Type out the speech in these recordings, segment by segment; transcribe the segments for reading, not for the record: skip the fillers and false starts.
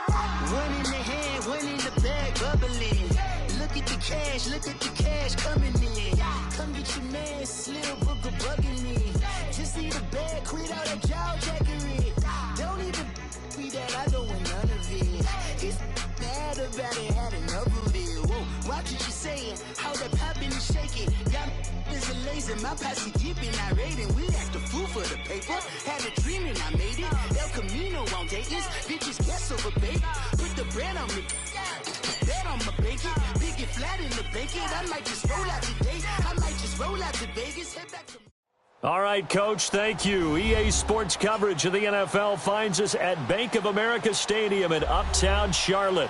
One in the hand, one in the bag, bubbling. Look at the cash coming in. Come get your man, Slim Booker bugging me. Just see the bag, quit all that jaw jackery. Don't even be that, I don't want none of it. He's mad about it, had enough of it. Whoa, watch what you saying, how that poppin' and shaking. Got is a laser, my posse deep and I raiding. We act a fool for the paper, had a dream and I made it. El Camino on Dayton's, bitches guess over bait. Put the bread on me, bet on my bacon. Big it flat in the bacon, I might just roll out today. I might just roll out to Vegas, head back to... All right, Coach, thank you. EA Sports coverage of the NFL finds us at Bank of America Stadium in Uptown Charlotte.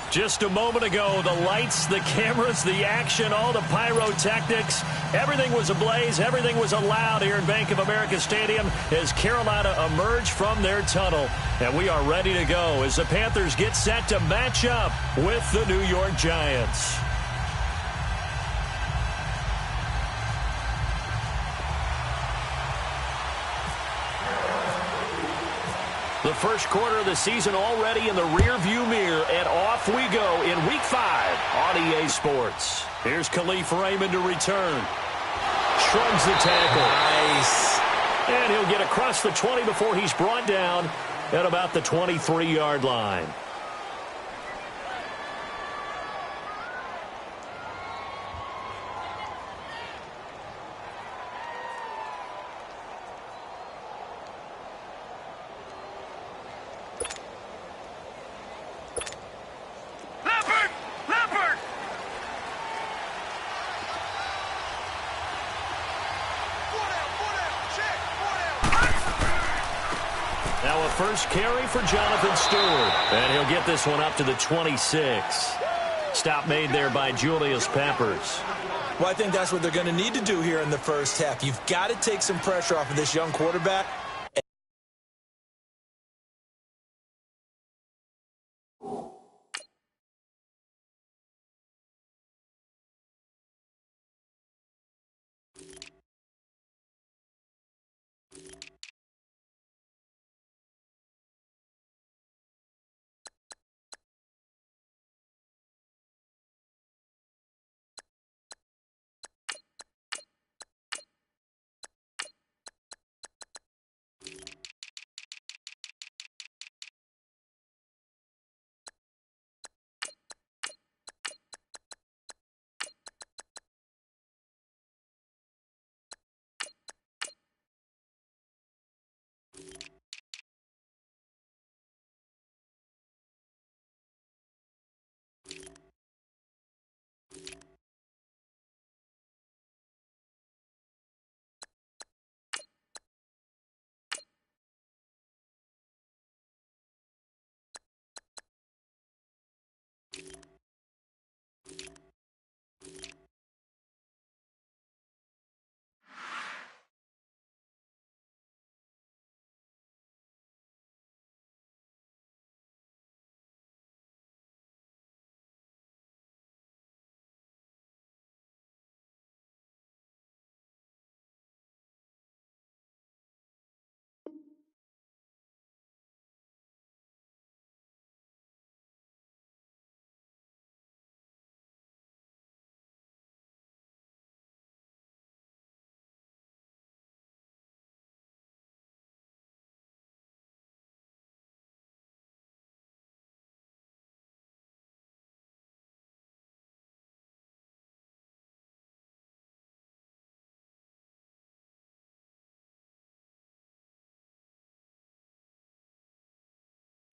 Just a moment ago, the lights, the cameras, the action, all the pyrotechnics, everything was ablaze, everything was allowed here at Bank of America Stadium as Carolina emerged from their tunnel. And we are ready to go as the Panthers get set to match up with the New York Giants. The first quarter of the season already in the rearview mirror, and off we go in Week 5 on EA Sports. Here's Khalif Raymond to return. Shrugs the tackle. Nice. And he'll get across the 20 before he's brought down at about the 23-yard line. Now a first carry for Jonathan Stewart. And he'll get this one up to the 26. Stop made there by Julius Peppers. Well, I think that's what they're going to need to do here in the first half. You've got to take some pressure off of this young quarterback.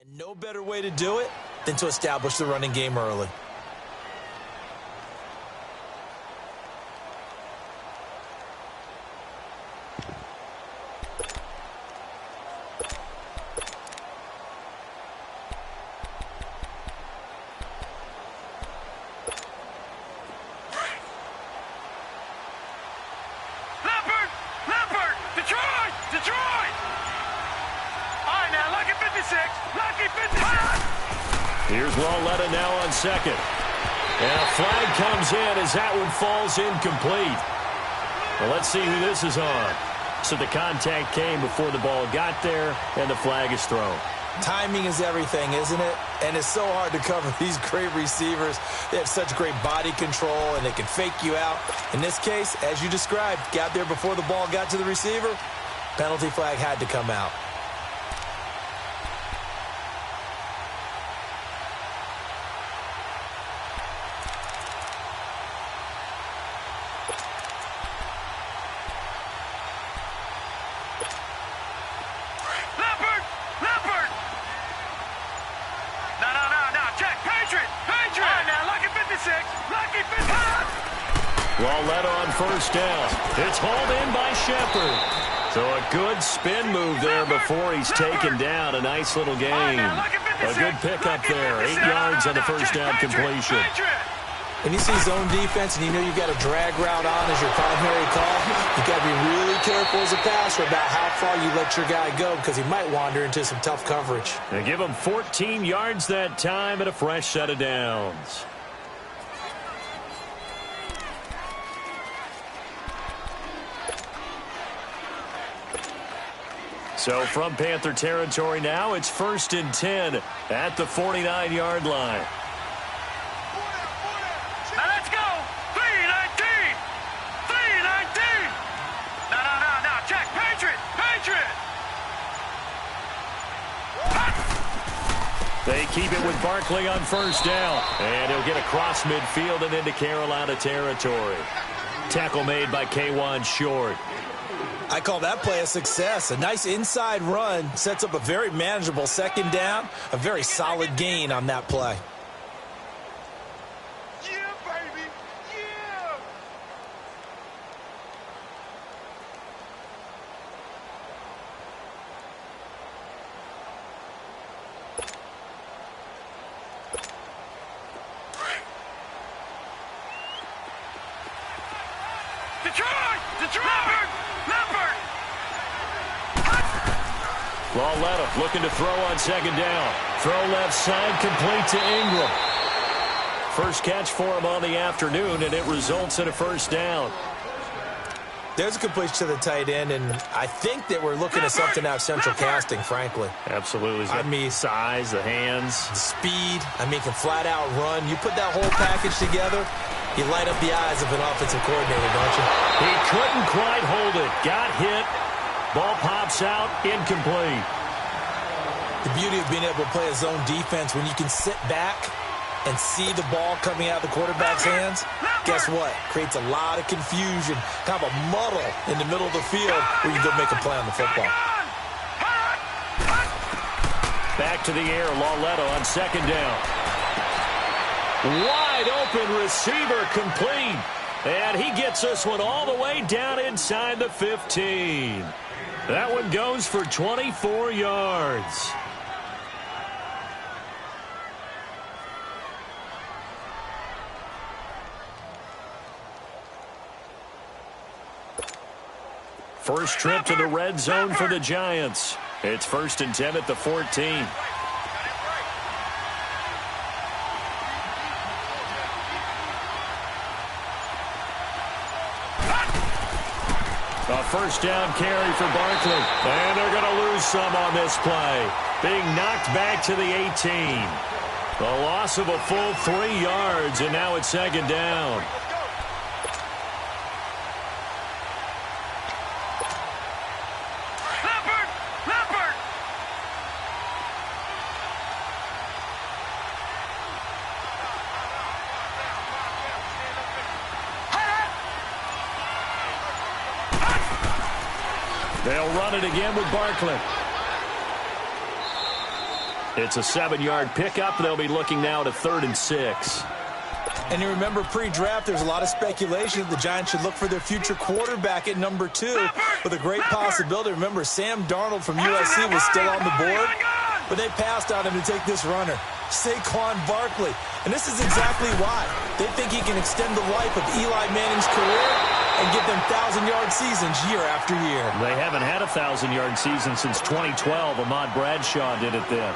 And no better way to do it than to establish the running game early. Here's Walletta now on second. And a flag comes in as that one falls incomplete. Well, let's see who this is on. So the contact came before the ball got there, and the flag is thrown. Timing is everything, isn't it? And it's so hard to cover these great receivers. They have such great body control, and they can fake you out. In this case, as you described, got there before the ball got to the receiver. Penalty flag had to come out. First down. It's hauled in by Shepard. So a good spin move there before he's taken down. A nice little gain. A good pickup there. 8 yards on the first down completion. When you see zone defense and you know you've got a drag route on as your primary call, you've got to be really careful as a passer about how far you let your guy go because he might wander into some tough coverage. They give him 14 yards that time and a fresh set of downs. So from Panther territory now, it's 1st and 10 at the 49-yard line. Now let's go. 3-19. 3-19. No. Check. Patriot. They keep it with Barkley on first down. And he'll get across midfield and into Carolina territory. Tackle made by K'Wan Short. I call that play a success. A nice inside run sets up a very manageable second down. A very solid gain on that play. Yeah, baby. Yeah. Detroit. Leopard. Lauletta looking to throw on second down. Throw left side, complete to Ingram. First catch for him on the afternoon, and it results in a first down. There's a completion to the tight end, and I think that we're looking at something out of central casting, frankly. Absolutely. I mean, size, the hands. The speed. I mean, can flat out run. You put that whole package together, you light up the eyes of an offensive coordinator, don't you? He couldn't quite hold it. Got hit. Ball pops out. Incomplete. The beauty of being able to play a zone defense when you can sit back and see the ball coming out of the quarterback's hands, guess what? Creates a lot of confusion, kind of a muddle in the middle of the field where you go make a play on the football. Back to the air, Lauletta on second down. Wide open receiver complete. And he gets this one all the way down inside the 15. That one goes for 24 yards. First trip to the red zone for the Giants. It's 1st and 10 at the 14. A first down carry for Barkley. And they're going to lose some on this play. Being knocked back to the 18. The loss of a full 3 yards, and now it's second down. They'll run it again with Barkley. It's a 7-yard pickup. They'll be looking now to 3rd and 6. And you remember pre-draft, there's a lot of speculation that the Giants should look for their future quarterback at number 2 with a great possibility. Remember, Sam Darnold from USC was still on the board, but they passed on him to take this runner, Saquon Barkley. And this is exactly why. They think he can extend the life of Eli Manning's career and give them 1,000-yard seasons year after year. They haven't had a 1,000-yard season since 2012. Ahmad Bradshaw did it then.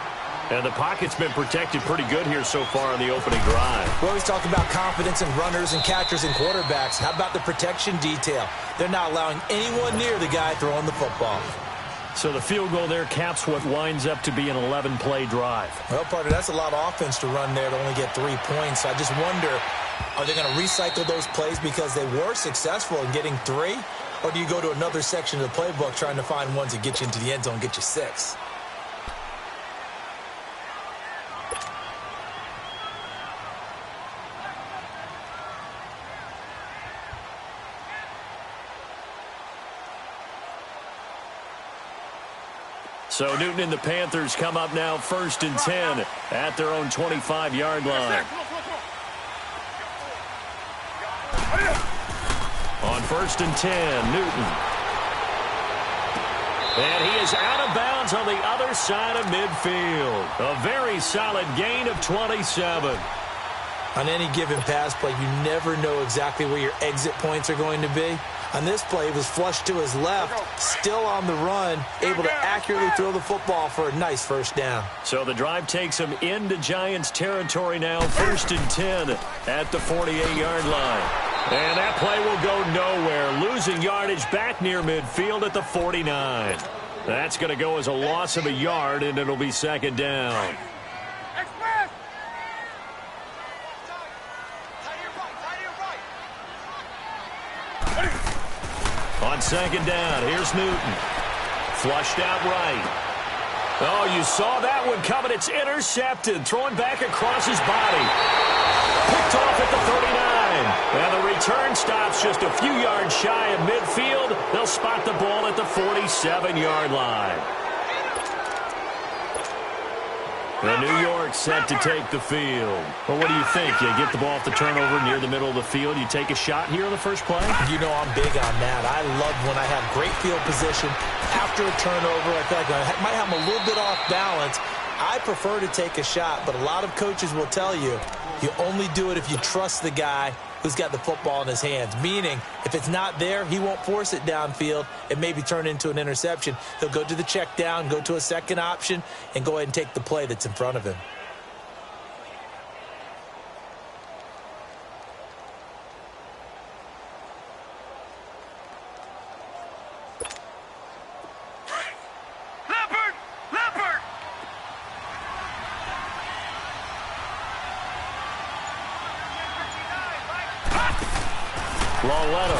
And the pocket's been protected pretty good here so far on the opening drive. We always talk about confidence in runners and catchers and quarterbacks. How about the protection detail? They're not allowing anyone near the guy throwing the football. So the field goal there caps what winds up to be an 11-play drive. Well, partner, that's a lot of offense to run there to only get 3 points. I just wonder, are they going to recycle those plays because they were successful in getting 3? Or do you go to another section of the playbook trying to find ones that get you into the end zone and get you 6? So Newton and the Panthers come up now 1st and 10 at their own 25-yard line. On 1st and 10, Newton. And he is out of bounds on the other side of midfield. A very solid gain of 27. On any given pass play, you never know exactly where your exit points are going to be. On this play, he was flushed to his left, still on the run, able to accurately throw the football for a nice first down. So the drive takes him into Giants territory now, 1st and 10 at the 48-yard line. And that play will go nowhere, losing yardage back near midfield at the 49. That's going to go as a loss of a yard, and it'll be 2nd down. On 2nd down, here's Newton. Flushed out right. Oh, you saw that one coming. It's intercepted. Throwing back across his body. Picked off at the 39. And the return stops just a few yards shy of midfield. They'll spot the ball at the 47-yard line. The New York set to take the field. Well, what do you think? You get the ball off the turnover near the middle of the field. You take a shot here on the first play? You know I'm big on that. I love when I have great field position. After a turnover, I feel like I might have them a little bit off balance. I prefer to take a shot, but a lot of coaches will tell you, you only do it if you trust the guy who's got the football in his hands. Meaning, if it's not there, he won't force it downfield and maybe turn into an interception. He'll go to the check down, go to a second option, and go ahead and take the play that's in front of him.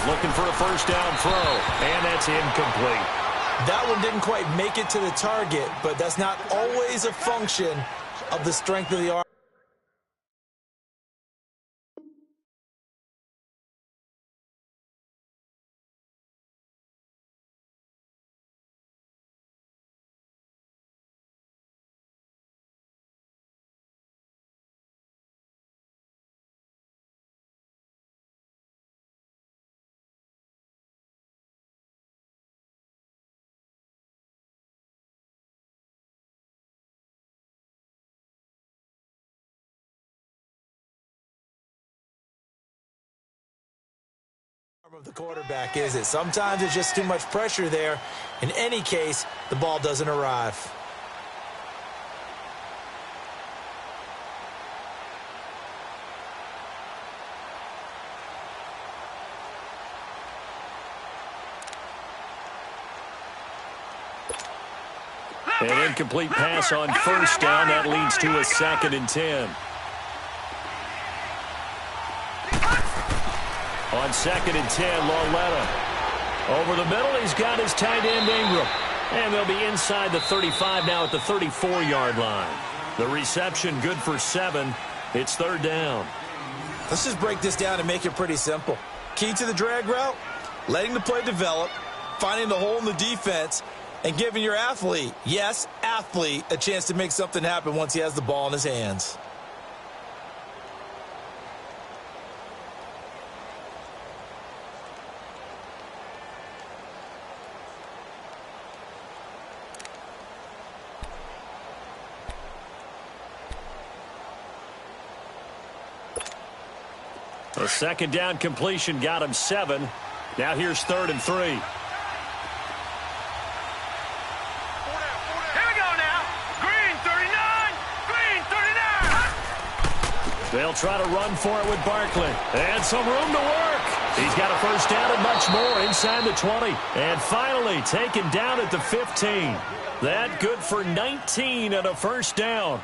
Looking for a first down throw, and that's incomplete. That one didn't quite make it to the target, but that's not always a function of the strength of the arm. Of the quarterback, is it? Sometimes it's just too much pressure there. In any case, the ball doesn't arrive. An incomplete pass on first down. That leads to a 2nd and 10. On 2nd and 10, Lauletta. Over the middle, he's got his tight end, Ingram. And they'll be inside the 35 now at the 34-yard line. The reception good for 7. It's 3rd down. Let's just break this down and make it pretty simple. Key to the drag route, letting the play develop, finding the hole in the defense, and giving your athlete, yes, athlete, a chance to make something happen once he has the ball in his hands. A 2nd down completion got him 7. Now here's 3rd and 3. Here we go now. Green 39. Green 39. They'll try to run for it with Barkley. And some room to work. He's got a first down and much more inside the 20. And finally taken down at the 15. That good for 19 and a first down.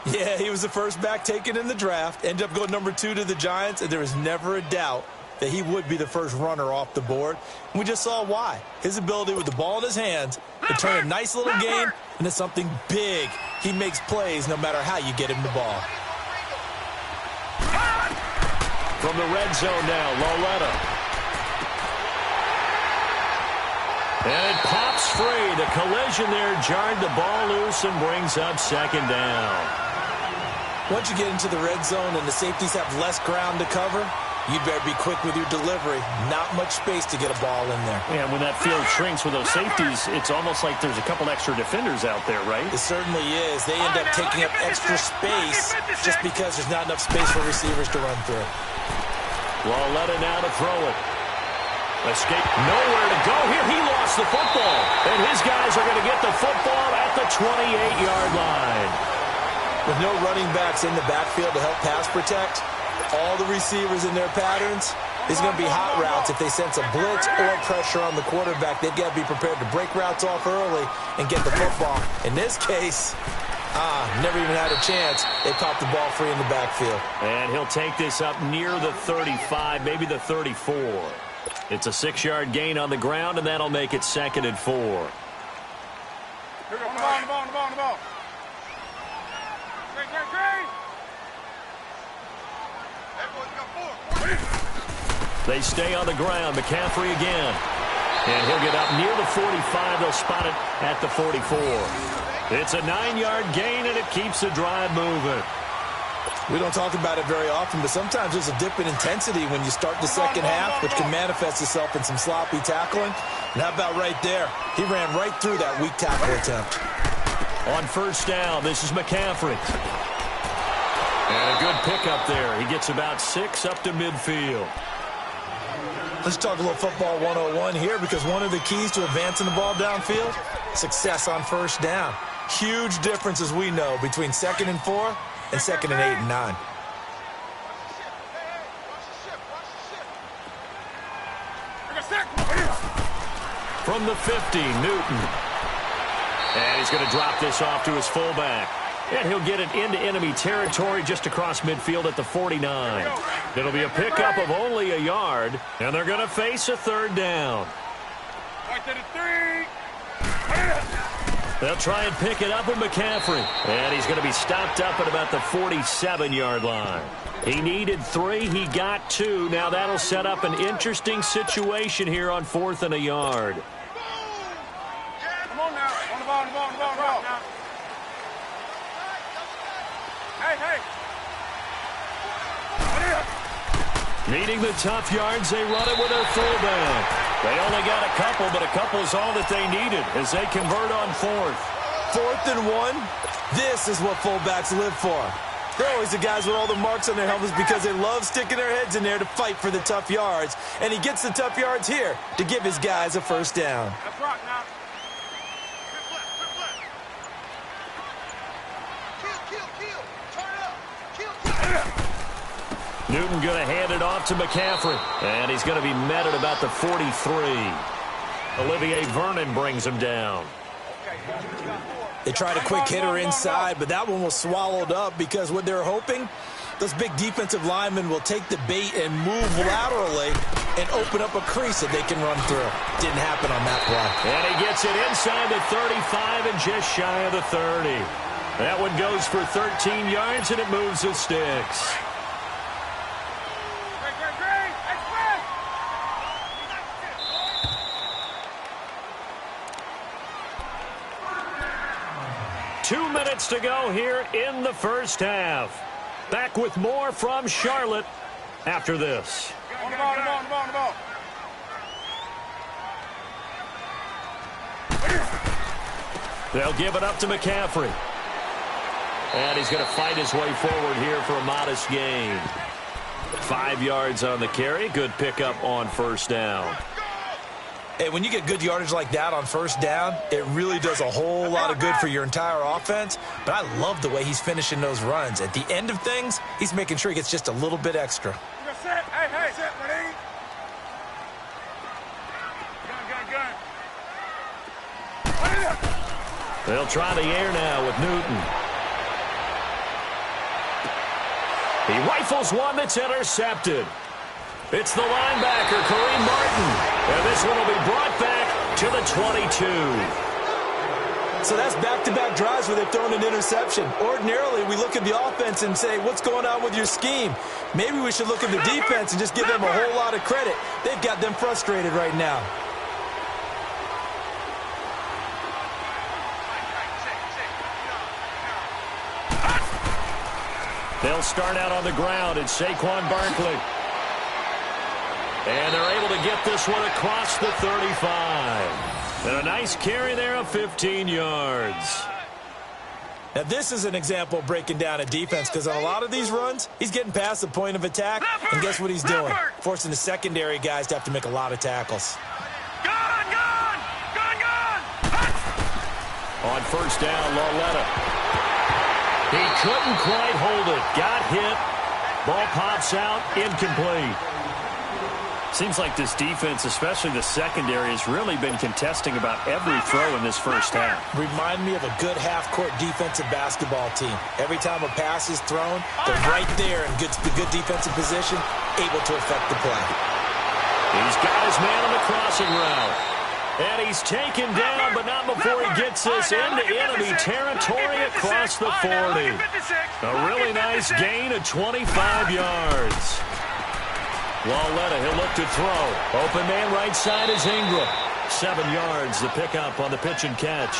Yeah, he was the first back taken in the draft. Ended up going number 2 to the Giants, and there was never a doubt that he would be the first runner off the board. And we just saw why. His ability with the ball in his hands to turn a nice little game into something big. He makes plays no matter how you get him the ball. From the red zone now, Loletta. And it pops free. The collision there jarred the ball loose and brings up second down. Once you get into the red zone and the safeties have less ground to cover, you better be quick with your delivery. Not much space to get a ball in there. Yeah, when that field shrinks with those safeties, it's almost like there's a couple extra defenders out there, right? It certainly is. They end up taking up extra space just because there's not enough space for receivers to run through. Loletta now to throw it. Escape, nowhere to go here. He lost the football. And his guys are going to get the football at the 28-yard line. With no running backs in the backfield to help pass protect, all the receivers in their patterns, these are going to be hot routes. If they sense a blitz or pressure on the quarterback, they've got to be prepared to break routes off early and get the football. In this case, never even had a chance. They popped the ball free in the backfield. And he'll take this up near the 35, maybe the 34. It's a 6-yard gain on the ground, and that'll make it 2nd and 4. Here we go. On the ball. Green. They stay on the ground. McCaffrey again. And he'll get up near the 45. They'll spot it at the 44. It's a 9-yard gain, and it keeps the drive moving. We don't talk about it very often, but sometimes there's a dip in intensity when you start the second half, which can manifest itself in some sloppy tackling. And how about right there? He ran right through that weak tackle attempt. On first down, this is McCaffrey. And a good pickup there. He gets about 6 up to midfield. Let's talk a little football 101 here, because one of the keys to advancing the ball downfield, success on first down. Huge difference, as we know, between 2nd and 4 and 2nd and 8 and 9. From the 50, Newton. And he's going to drop this off to his fullback. And he'll get it into enemy territory just across midfield at the 49. It'll be a pickup of only a yard, and they're going to face a 3rd down. They'll try and pick it up with McCaffrey. And he's going to be stopped up at about the 47-yard line. He needed 3. He got 2. Now that'll set up an interesting situation here on 4th and a yard. Come on now. On the ball. Hey. Needing the tough yards, they run it with their fullback. They only got a couple, but a couple is all that they needed as they convert on 4th. 4th and 1, this is what fullbacks live for. They're always the guys with all the marks on their helmets because they love sticking their heads in there to fight for the tough yards. And he gets the tough yards here to give his guys a first down. Let's rock now. Newton going to hand it off to McCaffrey. And he's going to be met at about the 43. Olivier Vernon brings him down. They tried a quick hitter inside, but that one was swallowed up because what they're hoping, those big defensive linemen will take the bait and move laterally and open up a crease that they can run through. Didn't happen on that play. And he gets it inside the 35 and just shy of the 30. That one goes for 13 yards, and it moves the sticks. Two minutes to go here in the first half. Back with more from Charlotte after this. On the ball. They'll give it up to McCaffrey. And he's going to fight his way forward here for a modest gain. 5 yards on the carry. Good pickup on first down. Hey, when you get good yardage like that on first down, it really does a whole lot of good for your entire offense. But I love the way he's finishing those runs. At the end of things, he's making sure he gets just a little bit extra. Hey, set, ready? They'll try the air now with Newton. He rifles one that's intercepted. It's the linebacker, Kareem Martin. And this one will be brought back to the 22. So that's back-to-back drives where they've thrown an interception. Ordinarily, we look at the offense and say, what's going on with your scheme? Maybe we should look at the defense and just give them a whole lot of credit. They've got them frustrated right now. They'll start out on the ground. It's Saquon Barkley. And they're able to get this one across the 35. And a nice carry there of 15 yards. Now, this is an example of breaking down a defense, because on a lot of these runs, he's getting past the point of attack, and guess what he's doing? Forcing the secondary guys to have to make a lot of tackles. On first down, Lauletta. He couldn't quite hold it. Got hit. Ball pops out. Incomplete. Seems like this defense, especially the secondary, has really been contesting about every throw in this first half. Remind me of a good half-court defensive basketball team. Every time a pass is thrown, they're right there in good defensive position, able to affect the play. He's got his man on the crossing route. And he's taken down, but not before he gets this into enemy territory across the 40. A really nice gain of 25 yards. Lauletta, he'll look to throw. Open man right side is Ingram. 7 yards, the pickup on the pitch and catch.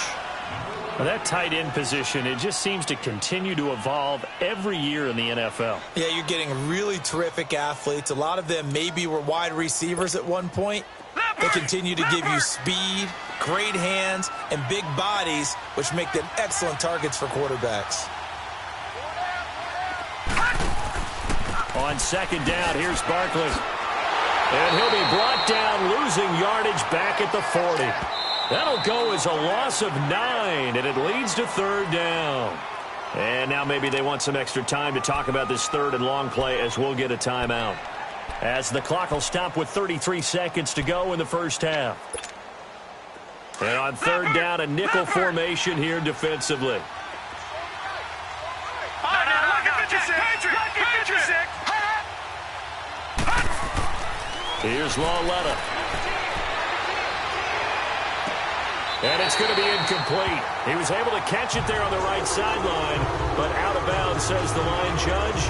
Well, that tight end position, it just seems to continue to evolve every year in the NFL. Yeah, you're getting really terrific athletes. A lot of them maybe were wide receivers at one point. They continue to give you speed, great hands, and big bodies, which make them excellent targets for quarterbacks. On second down, here's Barkley. And he'll be brought down, losing yardage back at the 40. That'll go as a loss of 9, and it leads to third down. And now maybe they want some extra time to talk about this third and long play, as we'll get a timeout. As the clock will stop with 33 seconds to go in the first half. And on third down, a nickel formation here defensively. Here's Lauletta. And it's going to be incomplete. He was able to catch it there on the right sideline, but out of bounds, says the line judge.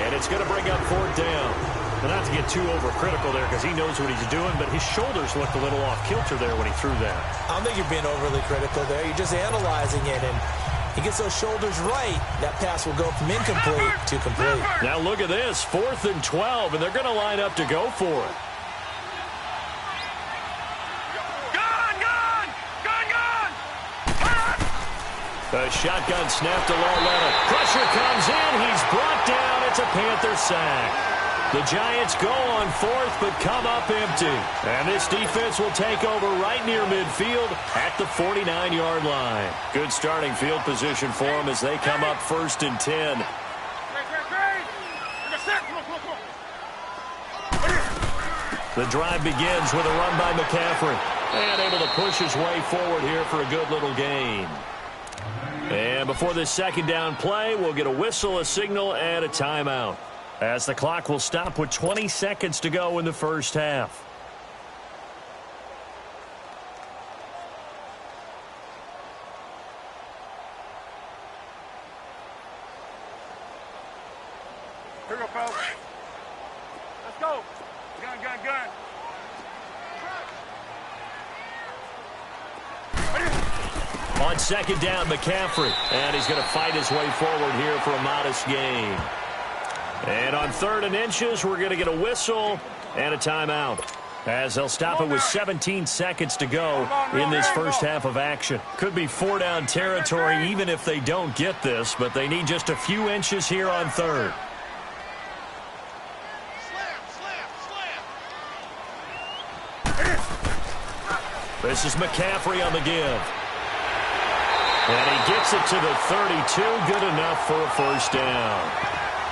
And it's going to bring up fourth down. And not to get too overcritical there, because he knows what he's doing, but his shoulders looked a little off kilter there when he threw that. I don't think you're being overly critical there. You're just analyzing it, and he gets those shoulders right, that pass will go from incomplete to complete. Now look at this, 4th and 12, and they're going to line up to go for it. A shotgun snap to Lauletta. Pressure comes in. He's brought down. It's a Panther sack. The Giants go on 4th, but come up empty. And this defense will take over right near midfield at the 49-yard line. Good starting field position for them as they come up 1st and 10. The drive begins with a run by McCaffrey. And able to push his way forward here for a good little gain. And before this second down play, we'll get a whistle, a signal, and a timeout, as the clock will stop with 20 seconds to go in the first half. Here we go, fellas. Let's go. Gun. On second down, McCaffrey. And he's going to fight his way forward here for a modest gain. And on 3rd and inches, we're going to get a whistle and a timeout, as they'll stop it with 17 seconds to go in this first half of action. Could be 4-down territory even if they don't get this, but they need just a few inches here on 3rd. This is McCaffrey on the give. And he gets it to the 32, good enough for a first down.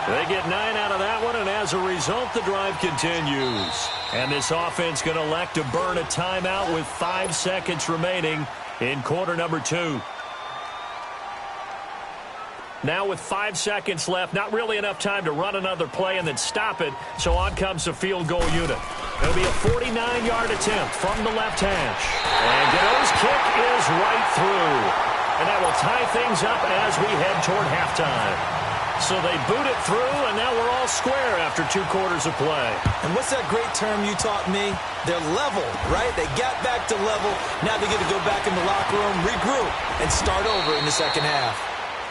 They get 9 out of that one, and as a result, the drive continues. And this offense going to elect to burn a timeout with 5 seconds remaining in quarter number 2. Now with 5 seconds left, not really enough time to run another play and then stop it, so on comes the field goal unit. It'll be a 49-yard attempt from the left hash. And Gano's kick is right through. And that will tie things up as we head toward halftime. So they boot it through, and now we're all square after 2 quarters of play. And what's that great term you taught me? They're level, right? They got back to level. Now they get to go back in the locker room, regroup, and start over in the second half.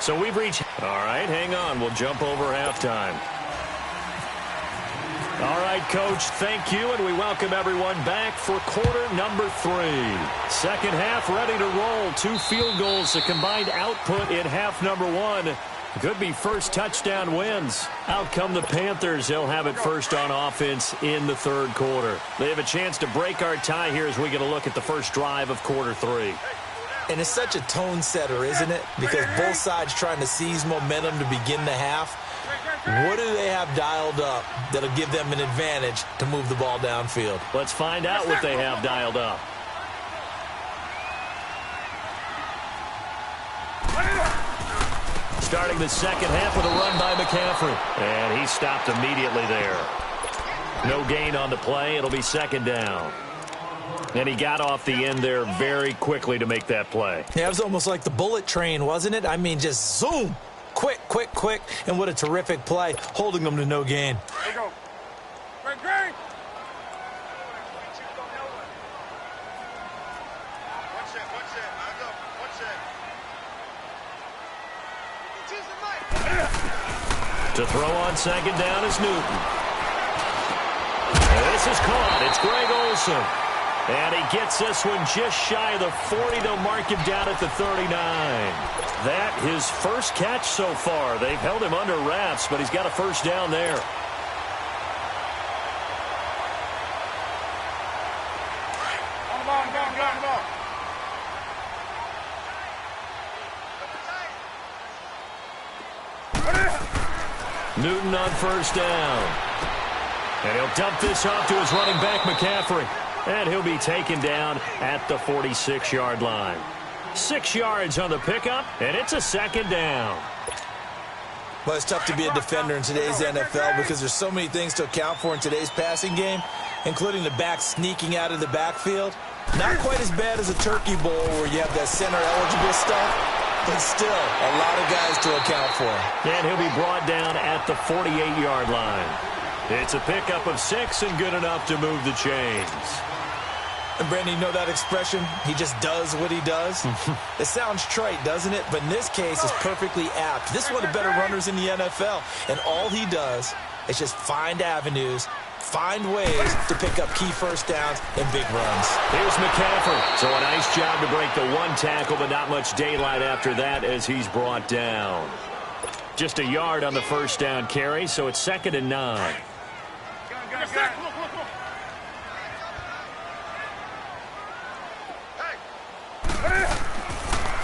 So we've reached... All right, hang on. We'll jump over halftime. All right, Coach, thank you, and we welcome everyone back for quarter number 3. Second half ready to roll. 2 field goals, the combined output in half number 1. Could be first touchdown wins. Out come the Panthers. They'll have it first on offense in the third quarter. They have a chance to break our tie here as we get a look at the first drive of quarter 3. And it's such a tone setter, isn't it? Because both sides trying to seize momentum to begin the half. What do they have dialed up that'll give them an advantage to move the ball downfield? Let's find out what they have dialed up. Starting the second half with a run by McCaffrey. And he stopped immediately there. No gain on the play. It'll be second down. And he got off the end there very quickly to make that play. Yeah, it was almost like the bullet train, wasn't it? I mean, just zoom. Quick, quick, quick. And what a terrific play, holding them to no gain. There you go. Great. To throw on second down is Newton. And this is caught. It's Greg Olsen. And he gets this one just shy of the 40. They'll mark him down at the 39. That his first catch so far. They've held him under wraps, but he's got a first down there. On the ball. Newton on first down. And he'll dump this off to his running back, McCaffrey. And he'll be taken down at the 46-yard line. 6 yards on the pickup, and it's a second down. Well, it's tough to be a defender in today's NFL because there's so many things to account for in today's passing game, including the back sneaking out of the backfield. Not quite as bad as a turkey bowl where you have that center-eligible stuff, but still a lot of guys to account for. And he'll be brought down at the 48-yard line. It's a pickup of 6 and good enough to move the chains. And Brandon, you know that expression? He just does what he does? It sounds trite, doesn't it? But in this case, it's perfectly apt. This is one of the better runners in the NFL. And all he does is just find avenues, find ways to pick up key first downs and big runs. Here's McCaffrey. So a nice job to break the 1 tackle, but not much daylight after that as he's brought down. Just a yard on the first down carry, so it's 2nd and 9.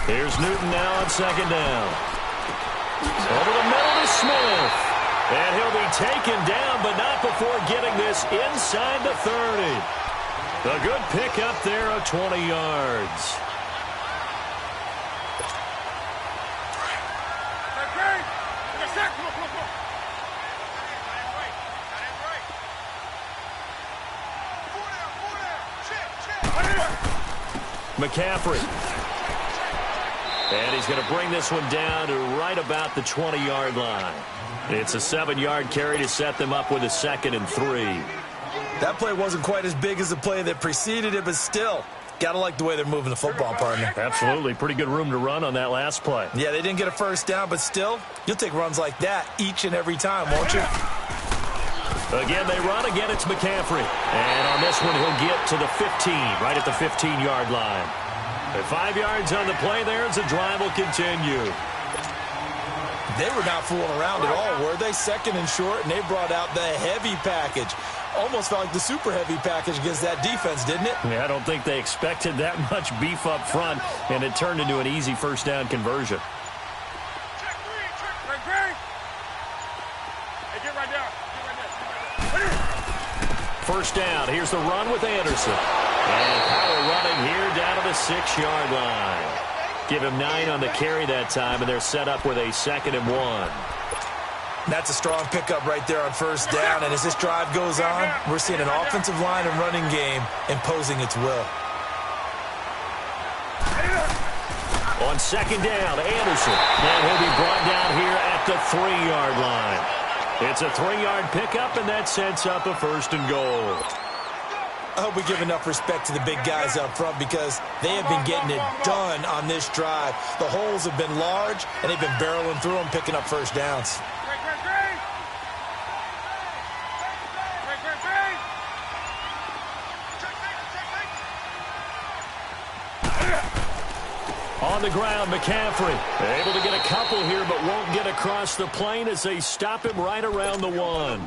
Here's Newton now on second down. Over the middle to Smith. And he'll be taken down, but not before getting this inside the 30. A good pickup there of 20 yards. McCaffrey. And he's going to bring this one down to right about the 20-yard line. It's a 7-yard carry to set them up with a 2nd and 3. That play wasn't quite as big as the play that preceded it, but still, got to like the way they're moving the football, partner. Absolutely. Pretty good room to run on that last play. Yeah, they didn't get a first down, but still, you'll take runs like that each and every time, won't you? Again, they run. Again, it's McCaffrey. And on this one, he'll get to the 15, right at the 15-yard line. At 5 yards on the play there as the drive will continue. They were not fooling around at all, were they? 2nd and short, and they brought out the heavy package. Almost felt like the super heavy package against that defense, didn't it? Yeah, I don't think they expected that much beef up front, and it turned into an easy first down conversion. First down. Here's the run with Anderson. And power running here down to the 6-yard line. Give him 9 on the carry that time, and they're set up with a 2nd and 1. That's a strong pickup right there on first down. And as this drive goes on, we're seeing an offensive line and running game imposing its will. On 2nd down, Anderson. And he'll be brought down here at the 3-yard line. It's a 3-yard pickup, and that sets up a 1st and goal. I hope we give enough respect to the big guys up front because they have been getting it done on this drive. The holes have been large, and they've been barreling through them, picking up first downs. On the ground, McCaffrey able to get a couple here, but won't get across the plane as they stop him right around the 1.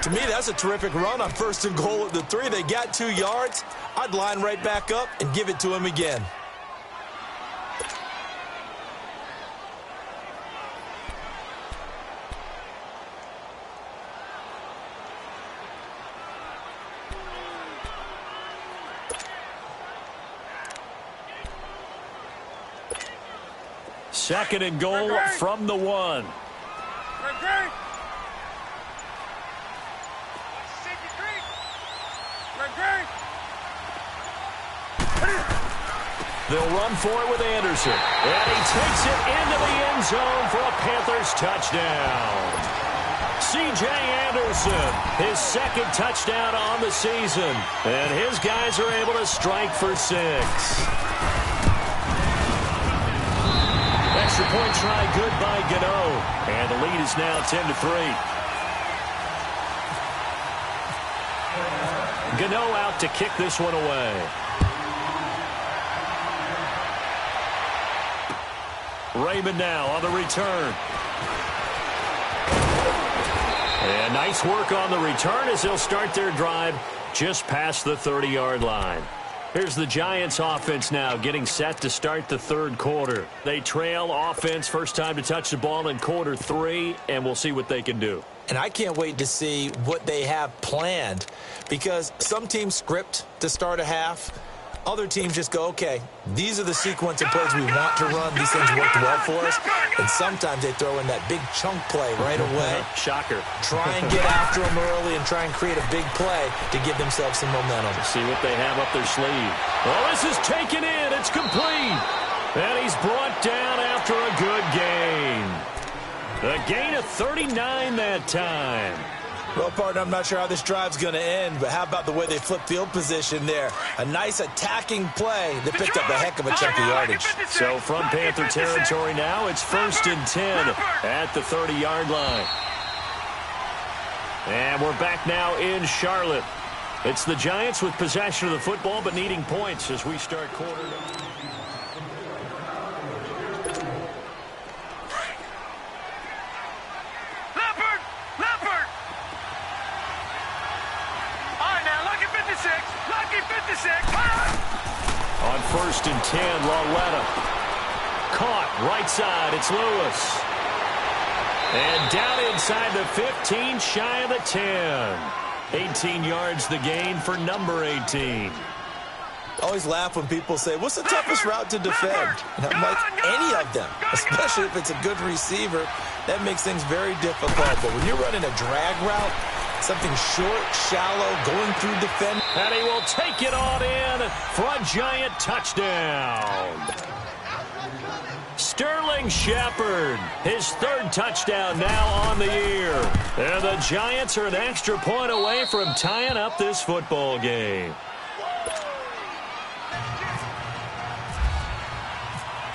To me, that's a terrific run on 1st and goal at the 3. They got 2 yards. I'd line right back up and give it to him again. Second and goal from the 1. They'll run for it with Anderson. And he takes it into the end zone for a Panthers touchdown. C.J. Anderson, his 2nd touchdown on the season. And his guys are able to strike for 6. Extra point try good by Gano. And the lead is now 10-3. Gano out to kick this one away. Raymond now on the return. And nice work on the return as they'll start their drive just past the 30-yard line. Here's the Giants offense now getting set to start the 3rd quarter. They trail offense, first time to touch the ball in quarter 3, and we'll see what they can do. And I can't wait to see what they have planned because some teams script to start a half. Other teams just go, okay, these are the sequence of plays we want to run. These things worked well for us. And sometimes they throw in that big chunk play right away. Shocker. Try and get after them early and try and create a big play to give themselves some momentum. See what they have up their sleeve. Oh, this is taken in. It's complete. And he's brought down after a good gain. A gain of 39 that time. Well, partner, I'm not sure how this drive's going to end, but how about the way they flip field position there? A nice attacking play that picked up a heck of a chunk of yardage. So from Panther territory now, it's 1st and 10 at the 30-yard line. And we're back now in Charlotte. It's the Giants with possession of the football, but needing points as we start quarter. On 1st and 10, Lauletta. Caught right side. It's Lewis. And down inside the 15, shy of the 10. 18 yards the gain for number 18. I always laugh when people say, what's the toughest route to defend? And I'm like, any of them, especially if it's a good receiver. That makes things very difficult. But when you're running a drag route, something short, shallow, going through defense. And he will take it on in for a Giant touchdown. Sterling Shepard, his 3rd touchdown now on the year. And the Giants are an extra point away from tying up this football game.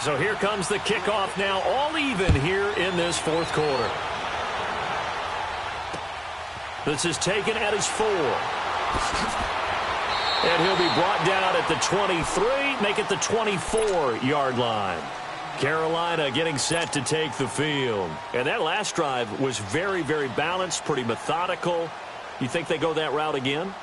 So here comes the kickoff now, all even here in this 4th quarter. This is taken at his 4. And he'll be brought down at the 23, make it the 24-yard line. Carolina getting set to take the field. And that last drive was very, very balanced, pretty methodical. You think they go that route again?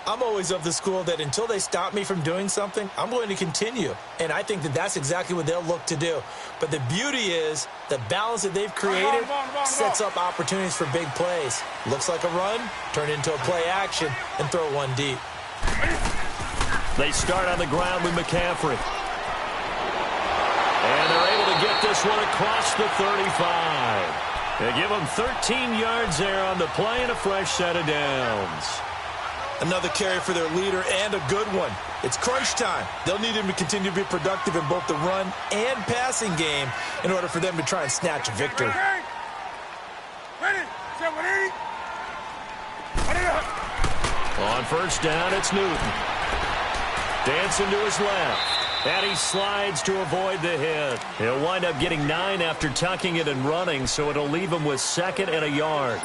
I'm always of the school that until they stop me from doing something, I'm going to continue. And I think that that's exactly what they'll look to do. But the beauty is the balance that they've created sets up opportunities for big plays. Looks like a run, turn into a play action, and throw one deep. They start on the ground with McCaffrey. this one across the 35. They give him 13 yards there on the play and a fresh set of downs. Another carry for their leader and a good one. It's crunch time. They'll need him to continue to be productive in both the run and passing game in order for them to try and snatch a victory. On first down, it's Newton. Dancing to his left. And he slides to avoid the hit. He'll wind up getting 9 after tucking it and running, so it'll leave him with 2nd and a yard.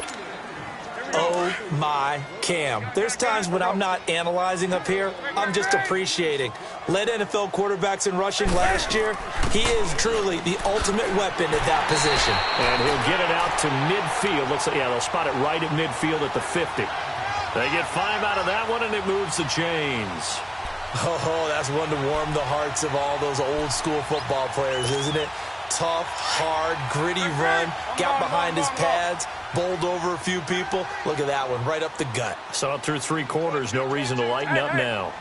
Oh, my Cam. There's times when I'm not analyzing up here. I'm just appreciating. Led NFL quarterbacks in rushing last year. He is truly the ultimate weapon at that position. And he'll get it out to midfield. Looks like, yeah, they'll spot it right at midfield at the 50. They get 5 out of that one, and it moves the chains. Oh, that's one to warm the hearts of all those old-school football players, isn't it? Tough, hard, gritty run, got behind his pads, bowled over a few people. Look at that one, right up the gut. Saw it through 3 quarters, no reason to lighten up now.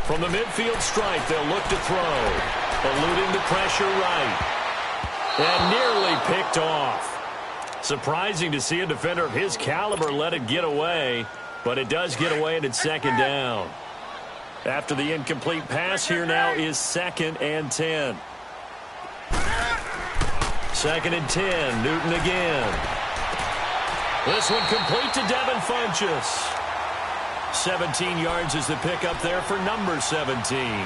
From the midfield stripe, they'll look to throw. Eluding the pressure right. And nearly picked off. Surprising to see a defender of his caliber let it get away, but it does get away and it's 2nd down. After the incomplete pass, here now is 2nd and 10. 2nd and 10, Newton again. This one complete to Devin Funchess. 17 yards is the pickup there for number 17.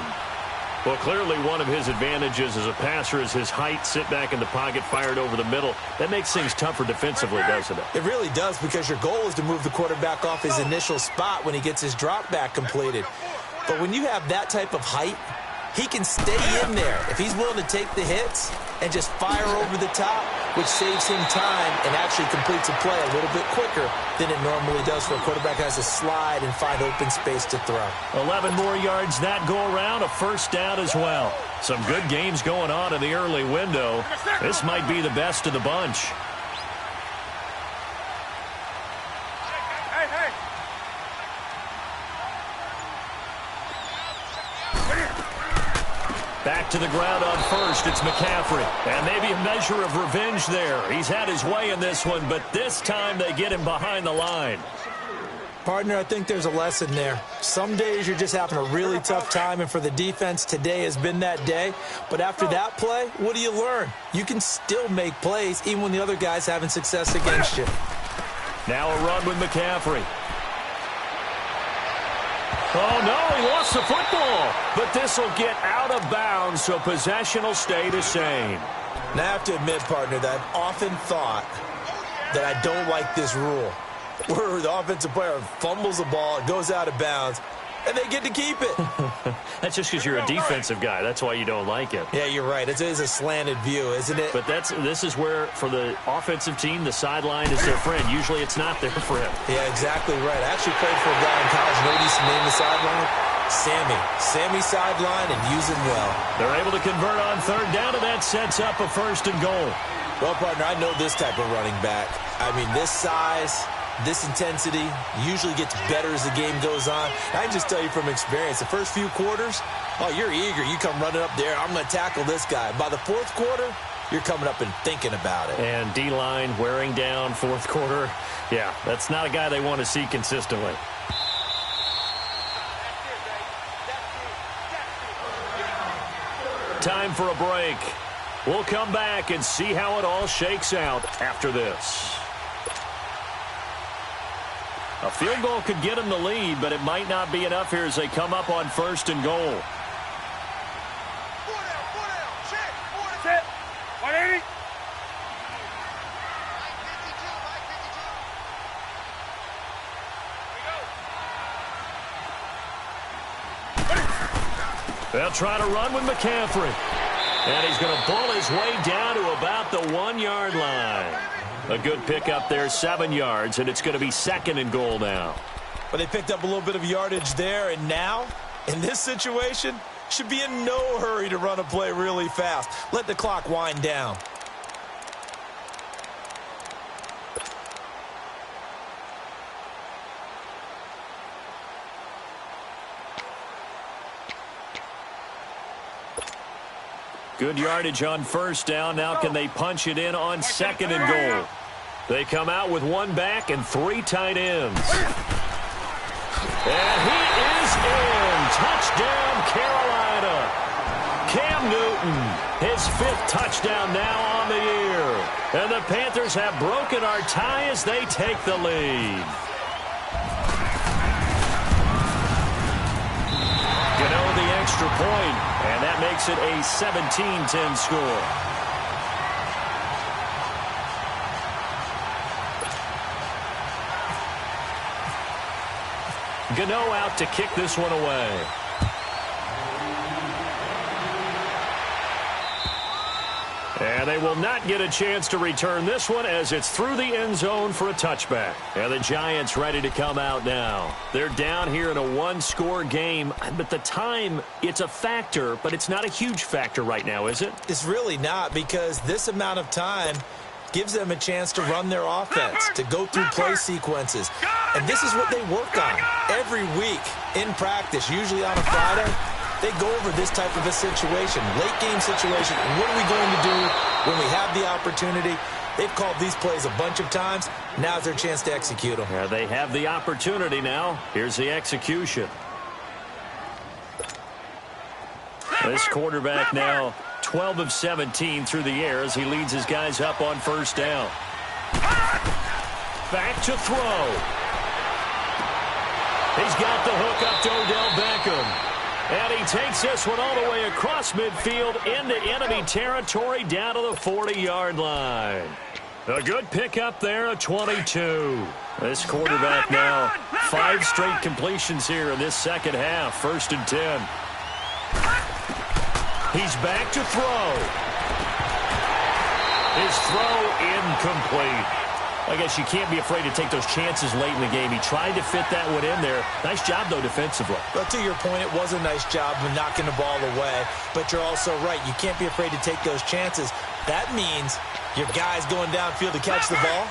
Well, clearly one of his advantages as a passer is his height, sit back in the pocket, fired over the middle. That makes things tougher defensively, doesn't it? It really does, because your goal is to move the quarterback off his initial spot when he gets his drop back completed. But when you have that type of height, he can stay in there if he's willing to take the hits and just fire over the top, which saves him time and actually completes a play a little bit quicker than it normally does for a quarterback who has to slide and find open space to throw. 11 more yards that go around, a first down as well. Some good games going on in the early window. This might be the best of the bunch. Back to the ground on first, it's McCaffrey. And maybe a measure of revenge there. He's had his way in this one, but this time they get him behind the line. Partner, I think there's a lesson there. Some days you're just having a really tough time, and for the defense, today has been that day. But after that play, what do you learn? You can still make plays even when the other guy's having success against you. Now a run with McCaffrey. Oh, no, he lost the football. But this will get out of bounds, so possession will stay the same. Now, I have to admit, partner, that I've often thought that I don't like this rule, where the offensive player fumbles the ball, it goes out of bounds, and they get to keep it. That's just because you're a defensive guy. That's why you don't like it. Yeah, you're right. It is a slanted view, isn't it? But this is where, for the offensive team, the sideline is their friend. Usually it's not there for him. Yeah, exactly right. I actually played for a guy in college. You know what he used to name the sideline? Sammy. Sammy sideline, and use him well. They're able to convert on third down, and that sets up a 1st and goal. Well, partner, I know this type of running back. I mean, this size, this intensity usually gets better as the game goes on. I can just tell you from experience, the first few quarters, oh, you're eager. You come running up there, I'm going to tackle this guy. By the 4th quarter, you're coming up and thinking about it. And D-line wearing down 4th quarter. Yeah, that's not a guy they want to see consistently. Time for a break. We'll come back and see how it all shakes out after this. A field goal could get them the lead, but it might not be enough here as they come up on 1st and goal. Set. 180. They'll try to run with McCaffrey. And he's going to pull his way down to about the 1-yard line. A good pickup there, 7 yards, and it's going to be 2nd and goal now. But they picked up a little bit of yardage there, and now, in this situation, should be in no hurry to run a play really fast. Let the clock wind down. Good yardage on first down. Now can they punch it in on second and goal? They come out with one back and 3 tight ends. And he is in. Touchdown, Carolina. Cam Newton, his 5th touchdown now on the year. And the Panthers have broken our tie as they take the lead. Gano the extra point, and that makes it a 17-10 score. Gano out to kick this one away. And they will not get a chance to return this one as it's through the end zone for a touchback. And the Giants ready to come out now. They're down here in a 1-score game, but the time, it's a factor, but it's not a huge factor right now, is it? It's really not, because this amount of time gives them a chance to run their offense, to go through play sequences. And this is what they work on every week in practice, usually on a Friday. They go over this type of a situation, late game situation. What are we going to do when we have the opportunity? They've called these plays a bunch of times. Now's their chance to execute them. Yeah, they have the opportunity now. Here's the execution. This quarterback now 12 of 17 through the air as he leads his guys up on first down. Back to throw. He's got the hook up to Odell Beckham. And he takes this one all the way across midfield into enemy territory down to the 40-yard line. A good pickup there, a 22. This quarterback now 5 straight completions here in this second half, 1st and 10. He's back to throw. His throw incomplete. I guess you can't be afraid to take those chances late in the game. He tried to fit that one in there. Nice job, though, defensively. Well, to your point, it was a nice job of knocking the ball away. But you're also right. You can't be afraid to take those chances. That means your guys going downfield to catch the ball,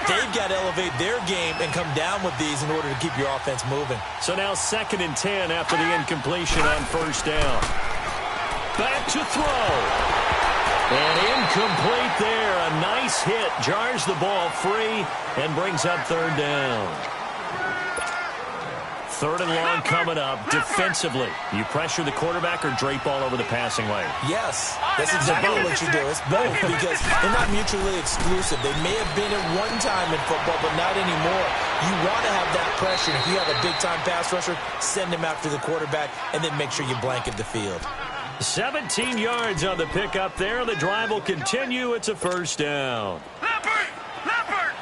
they've got to elevate their game and come down with these in order to keep your offense moving. So now 2nd and 10 after the incompletion on first down. Back to throw. And incomplete there. A nice hit. Jars the ball free and brings up 3rd down. 3rd and long coming up defensively. You pressure the quarterback or drape all over the passing lane? Yes, that's exactly what you do. It's both, because they're not mutually exclusive. They may have been at one time in football, but not anymore. You want to have that pressure. If you have a big-time pass rusher, send him after the quarterback, and then make sure you blanket the field. 17 yards on the pickup there. The drive will continue. It's a 1st down. Leopard! Leopard!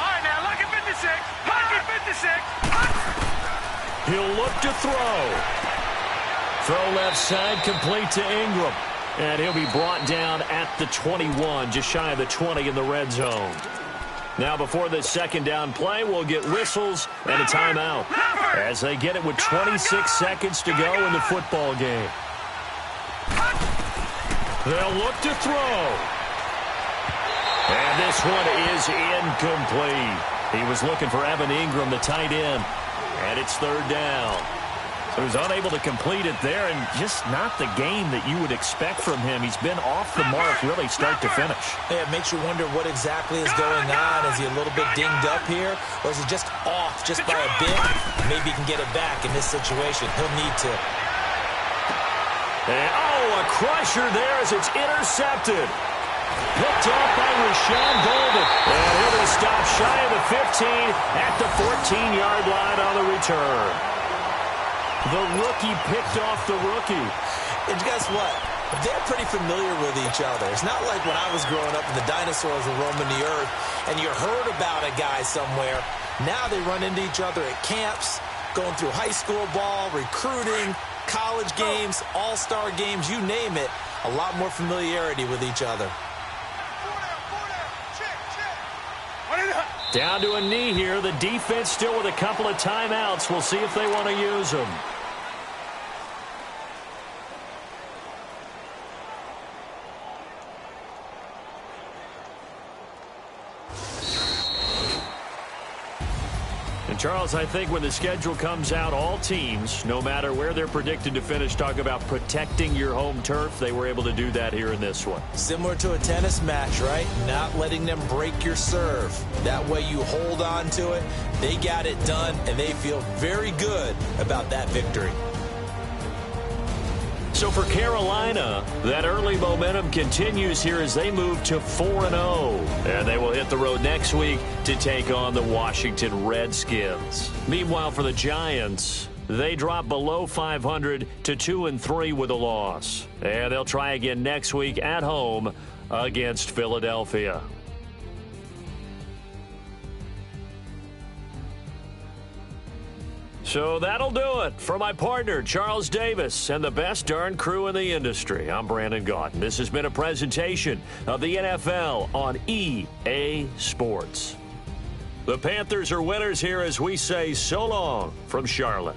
All right, now, look at 56. Look at 56. He'll look to throw. Throw left side, complete to Ingram. And he'll be brought down at the 21, just shy of the 20 in the red zone. Now, before the 2nd down play, we'll get whistles and a timeout as they get it with 26 seconds to go in the football game. They'll look to throw. And this one is incomplete. He was looking for Evan Ingram, the tight end, and it's 3rd down. So he's unable to complete it there, and just not the game that you would expect from him. He's been off the mark really start to finish. Yeah, it makes you wonder what exactly is going on. Is he a little bit dinged up here, or is he just off just by a bit? Maybe he can get it back in this situation. He'll need to. And, a crusher there as it's intercepted. Picked off by Rashawn Golden. And he'll be stopped shy of the 15 at the 14-yard line on the return. The rookie picked off the rookie. And guess what? They're pretty familiar with each other. It's not like when I was growing up and the dinosaurs were roaming the earth and you heard about a guy somewhere. Now they run into each other at camps, going through high school ball, recruiting, college games, all-star games, you name it. A lot more familiarity with each other. Down to a knee here. The defense still with a couple of timeouts. We'll see if they want to use them. Charles, I think when the schedule comes out, all teams, no matter where they're predicted to finish, talk about protecting your home turf. They were able to do that here in this one. Similar to a tennis match, right? Not letting them break your serve. That way you hold on to it. They got it done, and they feel very good about that victory. So for Carolina, that early momentum continues here as they move to 4-0. And they will hit the road next week to take on the Washington Redskins. Meanwhile, for the Giants, they drop below 500 to 2-3 with a loss. And they'll try again next week at home against Philadelphia. So that'll do it for my partner, Charles Davis, and the best darn crew in the industry. I'm Brandon Gaudin. This has been a presentation of the NFL on EA Sports. The Panthers are winners here as we say so long from Charlotte.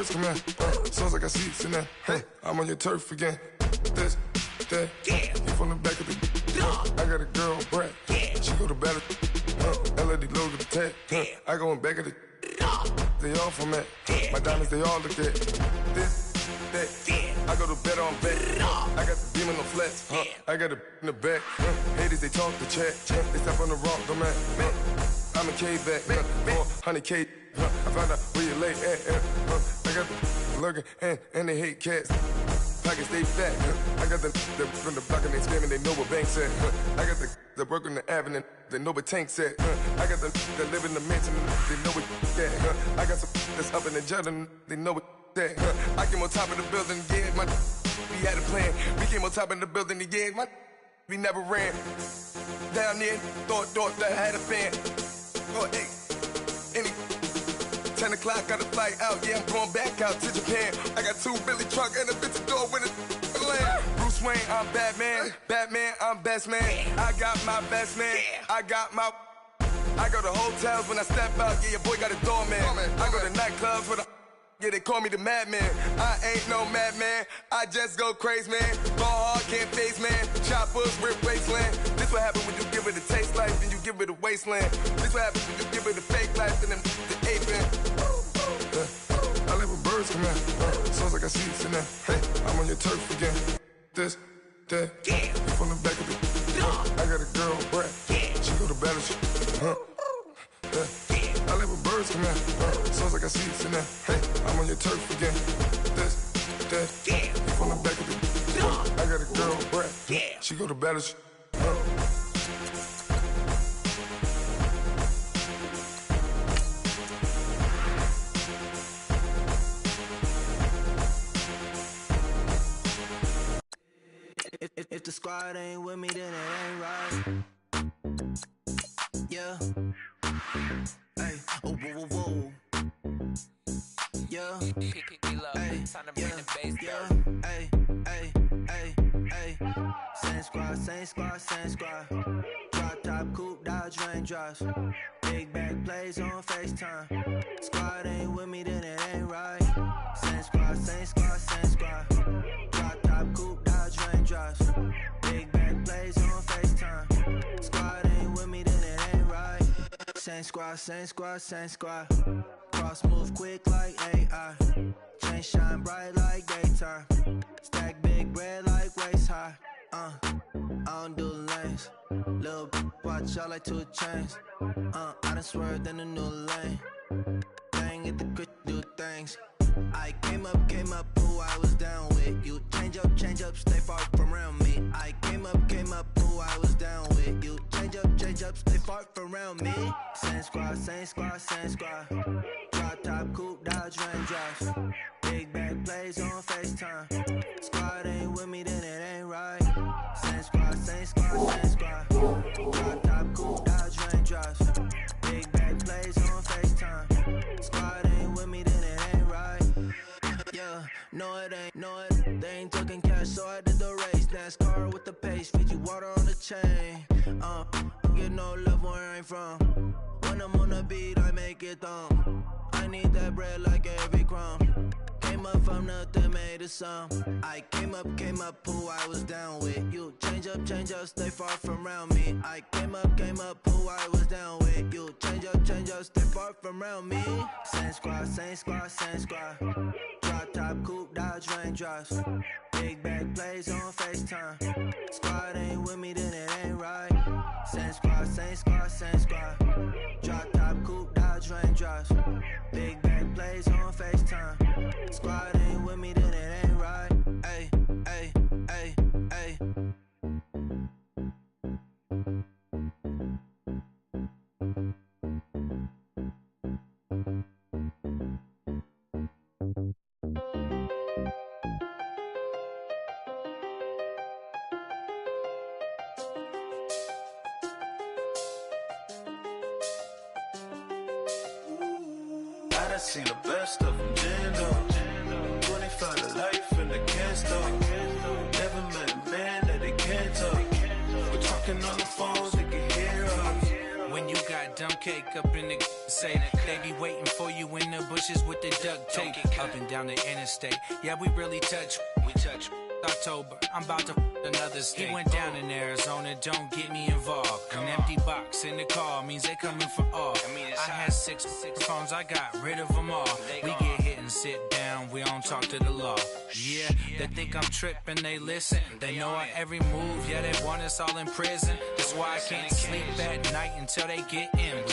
Come here, sounds like I see it in there. Hey, I'm on your turf again. This, that, you from the back of the. I got a girl, Brad. She go to battle. LED logo the tag. I go in back of the. They all from that. My diamonds, they all look at. This, that. I go to bet on bet. I got the beam on the flats. I got it in the back. Haters, they talk the chat. They step on the rock, the man. I'm a K-back. 400K. I found out where you lay at. I got the lurking and they hate cats. Pockets they fat. I got the from the block and they screaming, they know what banks at. I got the work on the avenue, they know what tanks at. I got the that live in the mansion, they know what that. I got some that's up in the Jordan, they know what that. I came on top of the building, yeah, we had a plan. We came on top of the building, yeah, we never ran. Down there, thought that had a fan. Oh, hey, any 10 o'clock, got a flight out, yeah, I'm going back out to Japan. I got 2 Billy truck and a bitch door with a land. Bruce Wayne, I'm Batman. Batman, I'm best man. I got my best man. I got my. I go to hotels when I step out, yeah, your boy got a doorman. I go to nightclubs with a. Yeah, they call me the madman. I ain't no madman. I just go crazy, man. Ball hard, can't face, man. Choppers, rip wasteland. This what happen when you give it a taste life, then you give it a wasteland. This what happen when you give it a fake life, and then the ape in. I live with birds come in. Sounds like I see it in there. Hey, I'm on your turf again. This, that, you from the back of the. I got a girl, Brad. She go to battle. I live with birds come in. Sounds like I see it in there. Hey, I'm on your turf again. This, that, you from the back of the. I got a girl, Brad. She go to battle. If the squad ain't with me, then it ain't right. Yeah. Hey, oh, whoa, whoa, whoa. Yeah. Hey, yeah. Hey, hey, hey, hey. Same squad, same squad, same squad. Drop top, coupe, dodge, raindrops. Big back plays on FaceTime. Squad ain't with me, then it ain't right. Same squad, same squad, same squad. Drop top, coupe, dodge, raindrops. Big back plays on FaceTime. Squad ain't with me, then it ain't right. Same squad, same squad, same squad. Cross move quick like AI. Chain shine bright like daytime. I don't do lanes. Little watch out like 2 chains. I done swerved in a new lane. Bang at the crit, do things. I came up, who I was down with. You change up, stay far from around me. I came up, who I was down with. You change up, stay far from around me. Same squad. Drop top, coupe, Dodge, Raindrops. Big bag plays on FaceTime. Squad ain't with me, then it ain't right. Same squad. Drop top, coupe, Dodge, Raindrops. Big bag plays on FaceTime. Squad ain't with me, then it ain't right. Yeah, no it ain't, they ain't talking cash, so I did the race. NASCAR with the pace, feed you water on the chain. Get no love where I'm from. When I'm on the beat, I make it thumb. I need that bread like every crumb. Came up from nothing, made a sum. I came up, who I was down with. You change up, stay far from around me. I came up, who I was down with. You change up, stay far from around me. Same squad. Drop top, coupe, Dodge, Raindrops. Big bag plays on FaceTime. Squad ain't with me, then it ain't right. Same squad. Drop top, coupe, Dodge, Raindrops. Big bag plays on FaceTime. Squad ain't with me, then it ain't right. Ay. I done seen the best of them, Jando. 25 to life and they can't stop. Never met a man that they can't talk. We're talking on the phones, they can hear us. When you got dumb cake up in the say that they be waiting for you in the bushes with the duct tape. Up and down the interstate, yeah, we really touch. We touch. October, I'm about to another state. He went down in Arizona, don't get me involved. An empty box in the car means they coming for all. I had six phones, I got rid of them all. We get hit and sit down, we don't talk to the law. Yeah, they think I'm tripping, they listen. They know our every move, yeah, they want us all in prison. That's why I can't sleep at night until they get in.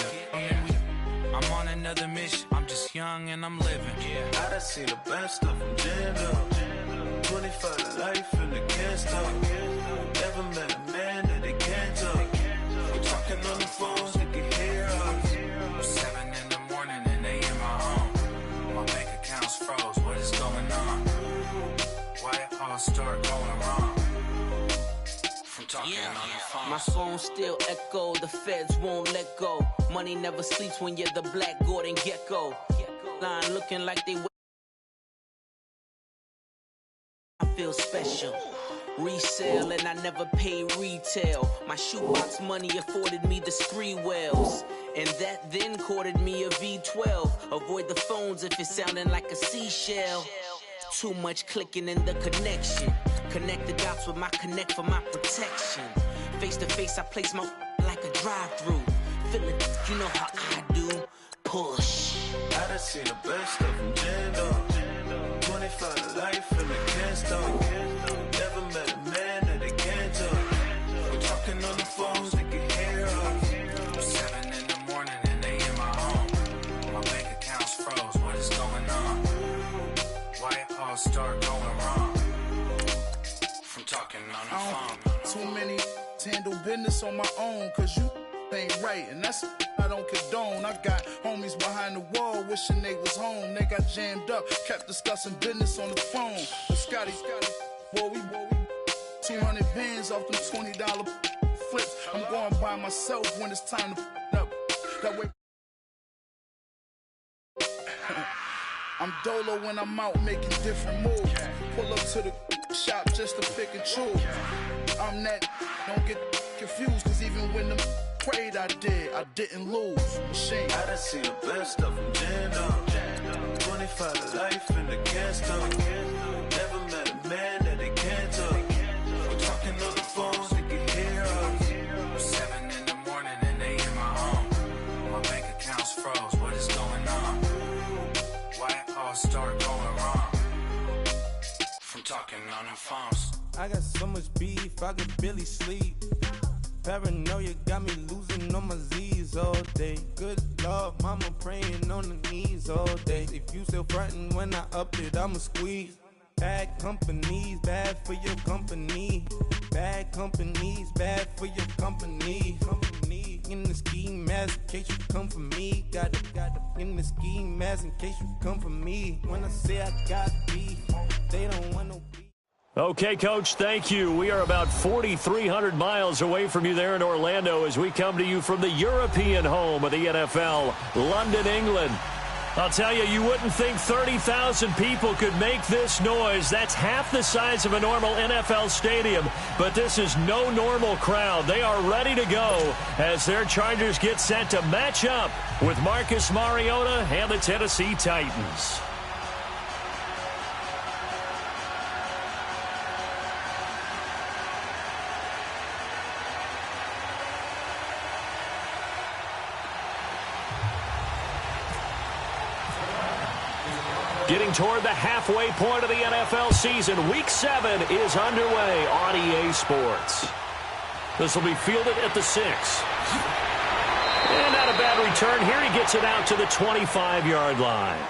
I'm on another mission, I'm just young and I'm living. I done seen the best of them, Jando. 25 to life and they can't stop. Never met a man that they can't talk. We're talking on the phones, they can hear us. 7 in the morning and they in my home. My bank account's froze, what is going on? Why it all start going wrong? From talking on the phone. My phone still echo, the feds won't let go. Money never sleeps when you're the black Gordon Gecko. Line looking like they I feel special. Resale and I never pay retail. My shoebox money afforded me the spree wells. And that then courted me a V12. Avoid the phones if it's sounding like a seashell. Too much clicking in the connection. Connect the dots with my connect for my protection. Face to face I place my like a drive-through. Feeling, you know how I do. Push. I done seen the best of them, Jando. 25 to life and they can't stop. Never met a man that they can't talk. We're talking on the phones, they can hear us. 7 in the morning and they in my home. My bank account's froze, what is going on? Why it all start going wrong? From talking on the phone. Too many handle business on my own, cause you ain't right, and that's I don't condone. I got homies behind the wall wishing they was home. They got jammed up, kept discussing business on the phone. But Scotty, boy, we 200 bands off them $20 flips. I'm going by myself when it's time to up. That way I'm dolo when I'm out making different moves. Pull up to the shop just to pick and choose. I'm that, don't get confused, cause even when the prayed I didn't lose. Machine. I done seen the best of them, Jando. 25 to life and they can't stop. Never met a man that they can't talk. We're talking on the phones, they can hear us. 7 in the morning and they in my home. My bank account's froze, what is going on? Why it all start going wrong? From talking on the phones. I got so much beef, I could barely sleep. Paranoia got me losing on my Z's all day. Good Lord, mama praying on the knees all day. If you still frontin' when I up it, I'ma squeeze. Bad companies, bad for your company. Bad companies, bad for your company. Company in the ski mask in case you come for me. Got it in the ski mask in case you come for me. When I say I got beef, they don't want no beef. Okay, Coach, thank you. We are about 4,300 miles away from you there in Orlando as we come to you from the European home of the NFL, London, England. I'll tell you, you wouldn't think 30,000 people could make this noise. That's half the size of a normal NFL stadium, but this is no normal crowd. They are ready to go as their Chargers get set to match up with Marcus Mariota and the Tennessee Titans. Getting toward the halfway point of the NFL season, Week 7 is underway on EA Sports. This will be fielded at the 6. And not a bad return here. He gets it out to the 25-yard line.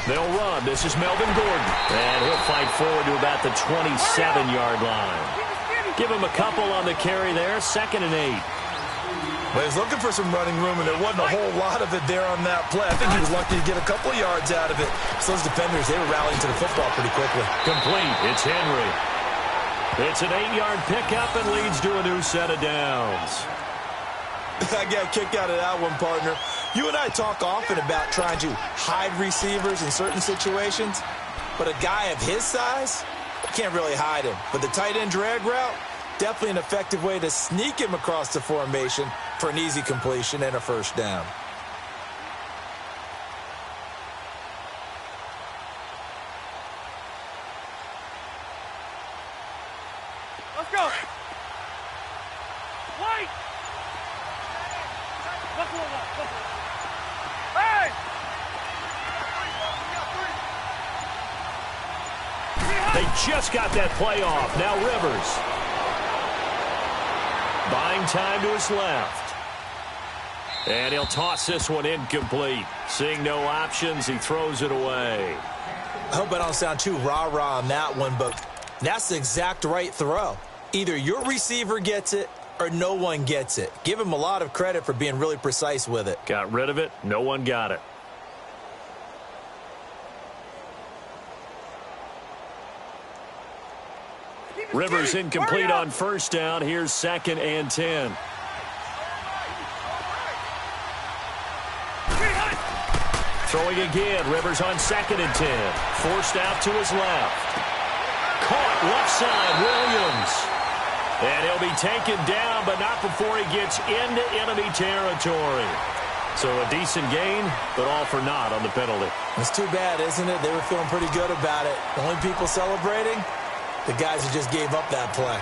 They'll run. This is Melvin Gordon. And he'll fight forward to about the 27-yard line. Give him a couple on the carry there. 2nd and 8. Well, he's looking for some running room, and there wasn't a whole lot of it there on that play. I think he was lucky to get a couple of yards out of it. So those defenders, they were rallying to the football pretty quickly. Complete. It's Henry. It's an 8-yard pickup and leads to a new set of downs. I got a kick out of that one, partner. You and I talk often about trying to hide receivers in certain situations, but a guy of his size, can't really hide him. But the tight end drag route, definitely an effective way to sneak him across the formation for an easy completion and a first down. Let's go. Wait. Hey! They just got that play off. Now Rivers. Buying time to his left. And he'll toss this one incomplete. Seeing no options, he throws it away. I hope I don't sound too rah-rah on that one, but that's the exact right throw. Either your receiver gets it or no one gets it. Give him a lot of credit for being really precise with it. Got rid of it. No one got it. Rivers incomplete on first down. Here's 2nd and 10. Throwing again. Rivers on 2nd and 10. Forced out to his left. Caught left side. Williams. And he'll be taken down, but not before he gets into enemy territory. So a decent gain, but all for naught on the penalty. It's too bad, isn't it? They were feeling pretty good about it. The only people celebrating, the guys who just gave up that play.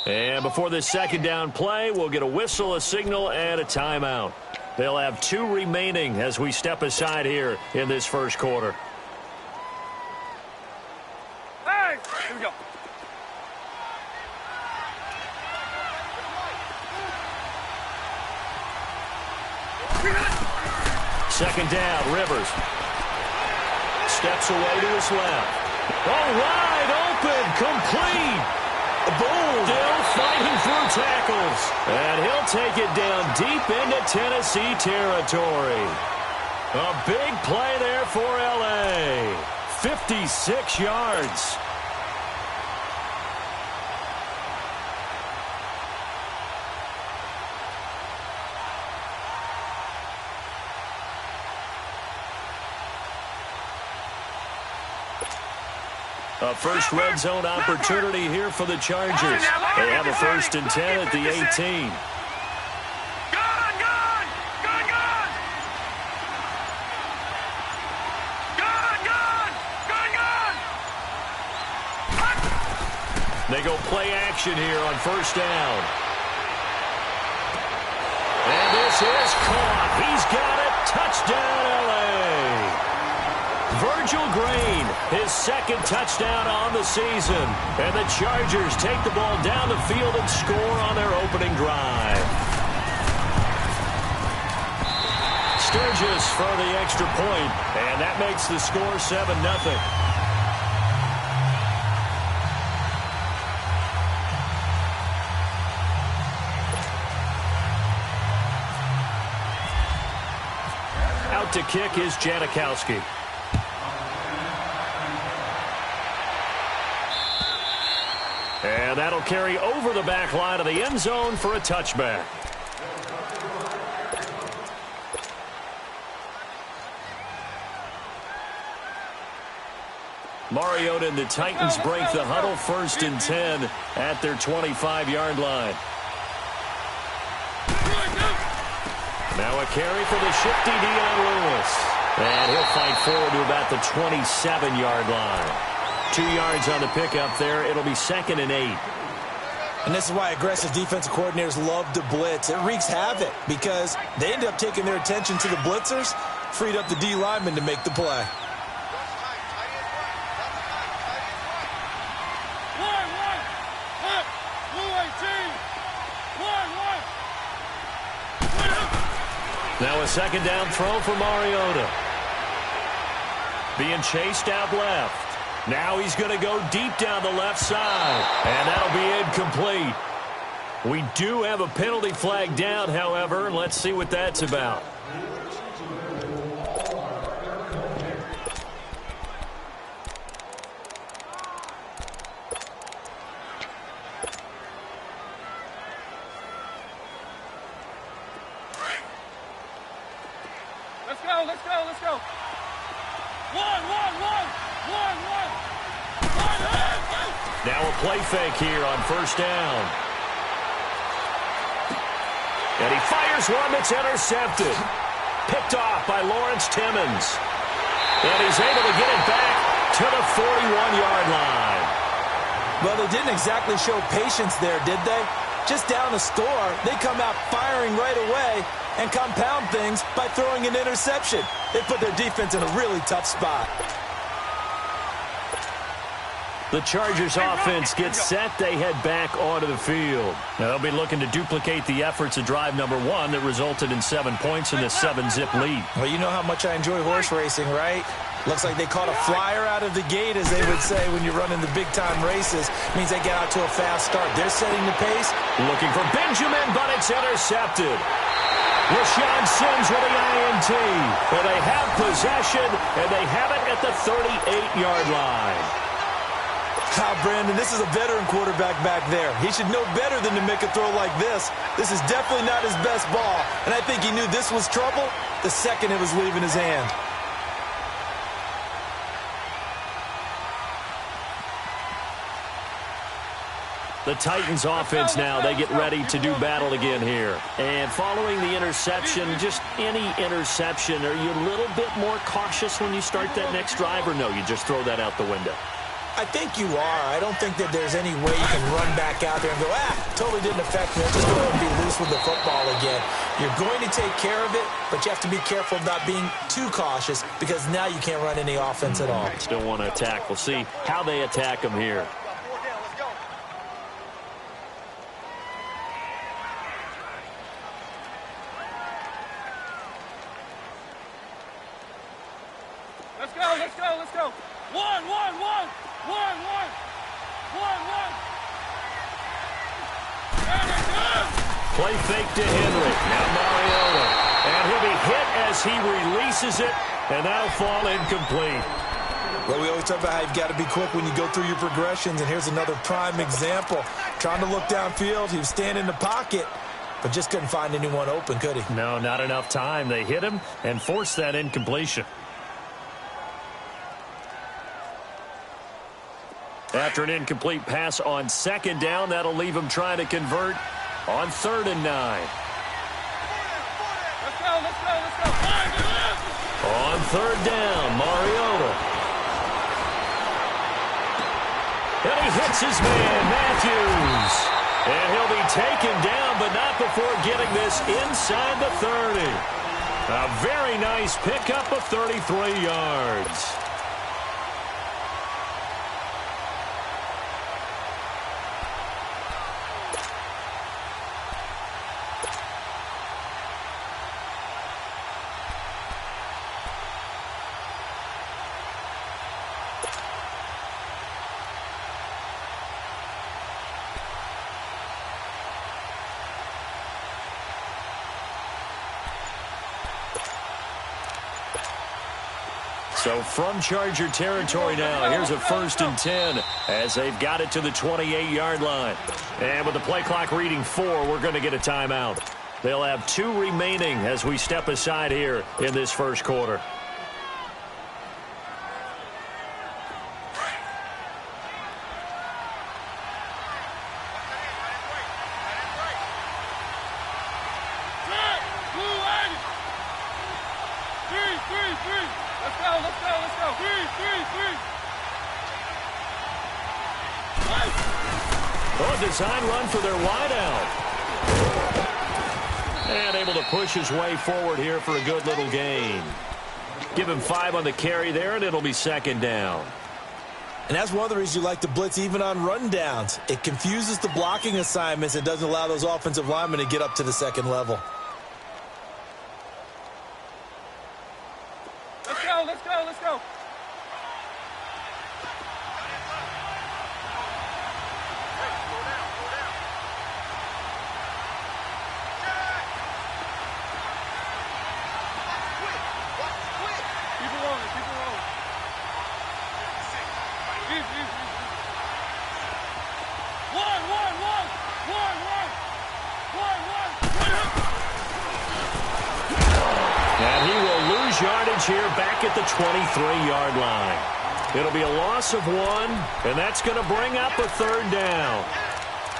And before this 2nd down play, we'll get a whistle, a signal, and a timeout. They'll have 2 remaining as we step aside here in this first quarter. Hey! Here we go. Second down, Rivers. Steps away to his left. Oh, wide open, complete. Boom! Still fighting through tackles. And he'll take it down deep into Tennessee territory. A big play there for L.A. 56 yards. A first red zone opportunity here for the Chargers. They have a 1st and 10 at the 18. They go play action here on 1st down. And this is caught. He's got it. Touchdown, L.A. Virgil Green, his 2nd touchdown on the season. And the Chargers take the ball down the field and score on their opening drive. Sturgis for the extra point, and that makes the score 7-0. To kick is Janikowski. And that'll carry over the back line of the end zone for a touchback. Mariota and the Titans break the huddle, 1st and 10 at their 25-yard line. Now a carry for the shifty Dion Lewis. And he'll fight forward to about the 27-yard line. 2 yards on the pickup there. It'll be 2nd and 8. And this is why aggressive defensive coordinators love to blitz. It wreaks havoc because they end up taking their attention to the blitzers, freed up the D lineman to make the play. Now a 2nd down throw for Mariota. Being chased out left. Now he's going to go deep down the left side. And that'll be incomplete. We do have a penalty flag down, however. Let's see what that's about. Let's go. Now a play fake here on 1st down. And he fires one that's intercepted. Picked off by Lawrence Timmons. And he's able to get it back to the 41-yard line. Well, they didn't exactly show patience there, did they? Just down a score, they come out firing right away and compound things by throwing an interception. They put their defense in a really tough spot. The Chargers offense gets set. They head back onto the field. Now they'll be looking to duplicate the efforts of drive number 1 that resulted in 7 points in the 7-zip lead. Well, you know how much I enjoy horse racing, right? Looks like they caught a flyer out of the gate, as they would say when you're running the big-time races. Means they get out to a fast start. They're setting the pace. Looking for Benjamin, but it's intercepted. Rashawn Sims with the INT. Well, they have possession, and they have it at the 38-yard line. Brandon, this is a veteran quarterback back there. He should know better than to make a throw like this. This is definitely not his best ball, and I think he knew this was trouble the second it was leaving his hand. The Titans offense now, they get ready to do battle again here. And following the interception, just any interception, are you a little bit more cautious when you start that next drive, or no, you just throw that out the window? I think you are. I don't think that there's any way you can run back out there and go, totally didn't affect me. I'll just go ahead and be loose with the football again. You're going to take care of it, but you have to be careful about being too cautious because now you can't run any offense at all. Still want to attack. We'll see how they attack them here. Let's go. One. Play fake to Henry. Now Mariota. And he'll be hit as he releases it, and that'll fall incomplete. Well, we always talk about how you've got to be quick when you go through your progressions, and here's another prime example. Trying to look downfield, he was standing in the pocket, but just couldn't find anyone open, could he? No, not enough time. They hit him and forced that incompletion. After an incomplete pass on second down, that'll leave him trying to convert on 3rd and 9. Let's go, let's go, let's go. On 3rd down, Mariota. And he hits his man, Matthews. And he'll be taken down, but not before getting this inside the 30. A very nice pickup of 33 yards. So from Charger territory now, here's a 1st and 10 as they've got it to the 28-yard line. And with the play clock reading 4, we're going to get a timeout. They'll have 2 remaining as we step aside here in this first quarter. Design run for their wideout. And able to push his way forward here for a good little gain. Give him 5 on the carry there, and it'll be 2nd down. And that's one of the reasons you like to blitz even on rundowns. It confuses the blocking assignments and doesn't allow those offensive linemen to get up to the 2nd level. Let's go, let's go, let's go. Here back at the 23-yard line. It'll be a loss of 1, and that's going to bring up a 3rd down.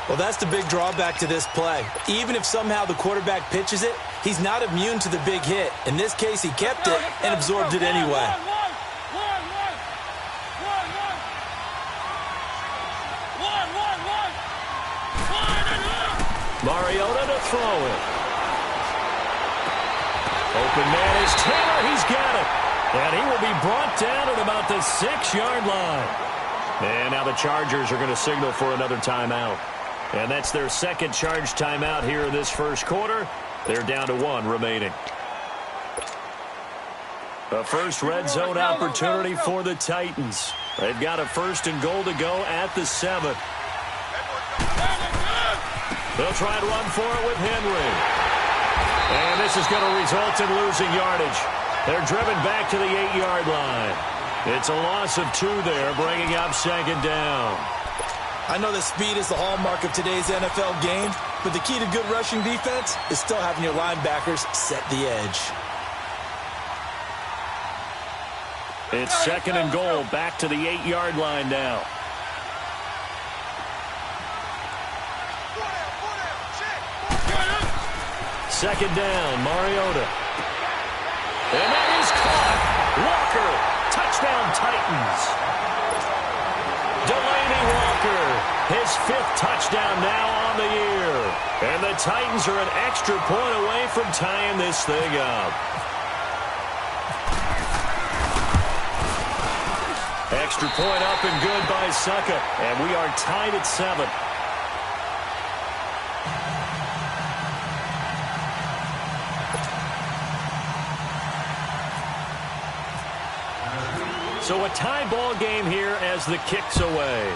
Well, that's the big drawback to this play. Even if somehow the quarterback pitches it, he's not immune to the big hit. In this case, he kept it and absorbed it anyway. Mariota to throw it. Open man is Taylor. He's got it. And he will be brought down at about the 6-yard line. And now the Chargers are going to signal for another timeout. And that's their 2nd charge timeout here in this first quarter. They're down to 1 remaining. A first red zone opportunity for the Titans. They've got a 1st and goal to go at the 7. They'll try and run for it with Henry. And this is going to result in losing yardage. They're driven back to the 8-yard line. It's a loss of 2 there, bringing up 2nd down. I know that speed is the hallmark of today's NFL game, but the key to good rushing defense is still having your linebackers set the edge. It's 2nd and goal, back to the 8-yard line now. Second down, Mariota. And that is caught. Walker, touchdown Titans. Delaney Walker, his 5th touchdown now on the year. And the Titans are an extra point away from tying this thing up. Extra point up and good by S.O.C.O.M. And we are tied at 7. So a tie ball game here as the kick's away.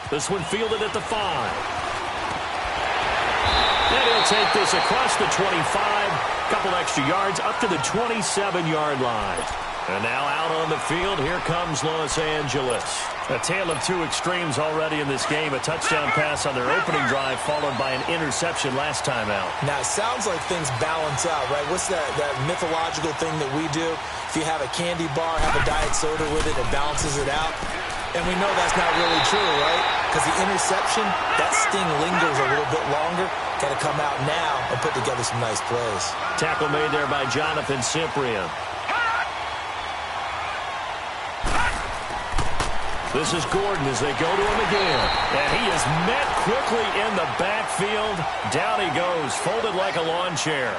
This one fielded at the 5. And he'll take this across the 25. Couple extra yards up to the 27-yard line. And now out on the field, here comes Los Angeles. A tale of 2 extremes already in this game. A touchdown pass on their opening drive, followed by an interception last time out. Now, it sounds like things balance out, right? What's that mythological thing that we do? if you have a candy bar, have a diet soda with it, it balances it out. And we know that's not really true, right? Because the interception, that sting lingers a little bit longer. Got to come out now and put together some nice plays. Tackle made there by Jonathan Cyprien. This is Gordon as they go to him again. And he is met quickly in the backfield. Down he goes, folded like a lawn chair.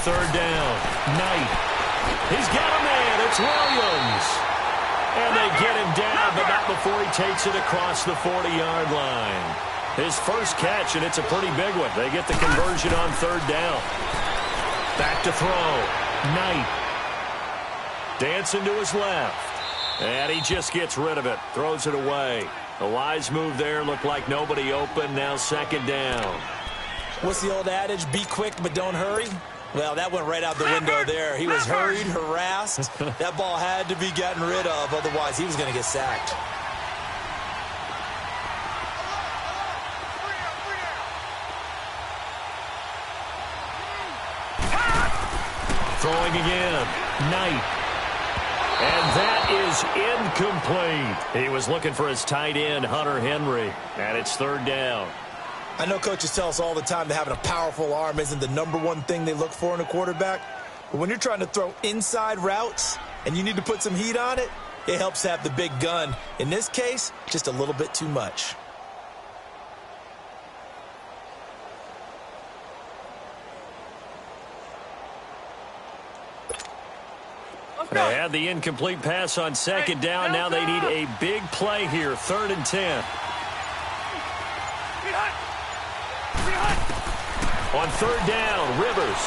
Third down, Knight. He's got a man. It's Williams. And they get him down, but not before he takes it across the 40-yard line. His first catch, and it's a pretty big one. They get the conversion on third down. Back to throw. Knight. Dancing to his left. And he just gets rid of it. Throws it away. A wise move there. Looked like nobody open. Now second down. What's the old adage? Be quick, but don't hurry. Well, that went right out the window there. He was hurried, harassed. That ball had to be gotten rid of, otherwise he was going to get sacked. Throwing again. Knight. And that is incomplete. He was looking for his tight end, Hunter Henry. And it's third down. I know coaches tell us all the time that having a powerful arm isn't the #1 thing they look for in a quarterback. But when you're trying to throw inside routes and you need to put some heat on it, it helps have the big gun. In this case, just a little bit too much. They had the incomplete pass on second down. Now they need a big play here, 3rd and 10. On third down, Rivers.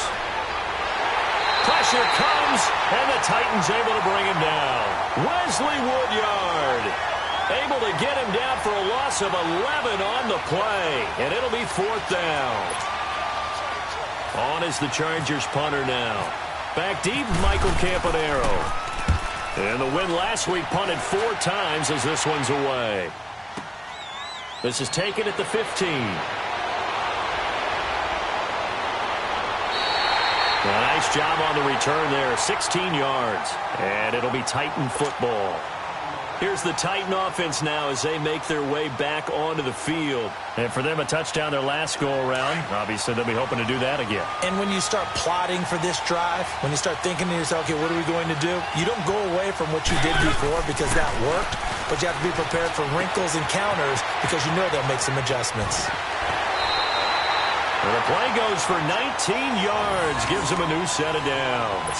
Pressure comes, and the Titans able to bring him down. Wesley Woodyard able to get him down for a loss of 11 on the play, and it'll be 4th down. On is the Chargers punter now. Back deep, Michael Campanaro. And the win last week punted 4 times as this one's away. This is taken at the 15. Nice job on the return there, 16 yards. And it'll be Titan football. Here's the Titan offense now as they make their way back onto the field. And for them, a touchdown their last go-around. Obviously, they'll be hoping to do that again. And when you start plotting for this drive, when you start thinking to yourself, okay, what are we going to do? You don't go away from what you did before because that worked, but you have to be prepared for wrinkles and counters because you know they'll make some adjustments. And the play goes for 19 yards, gives them a new set of downs.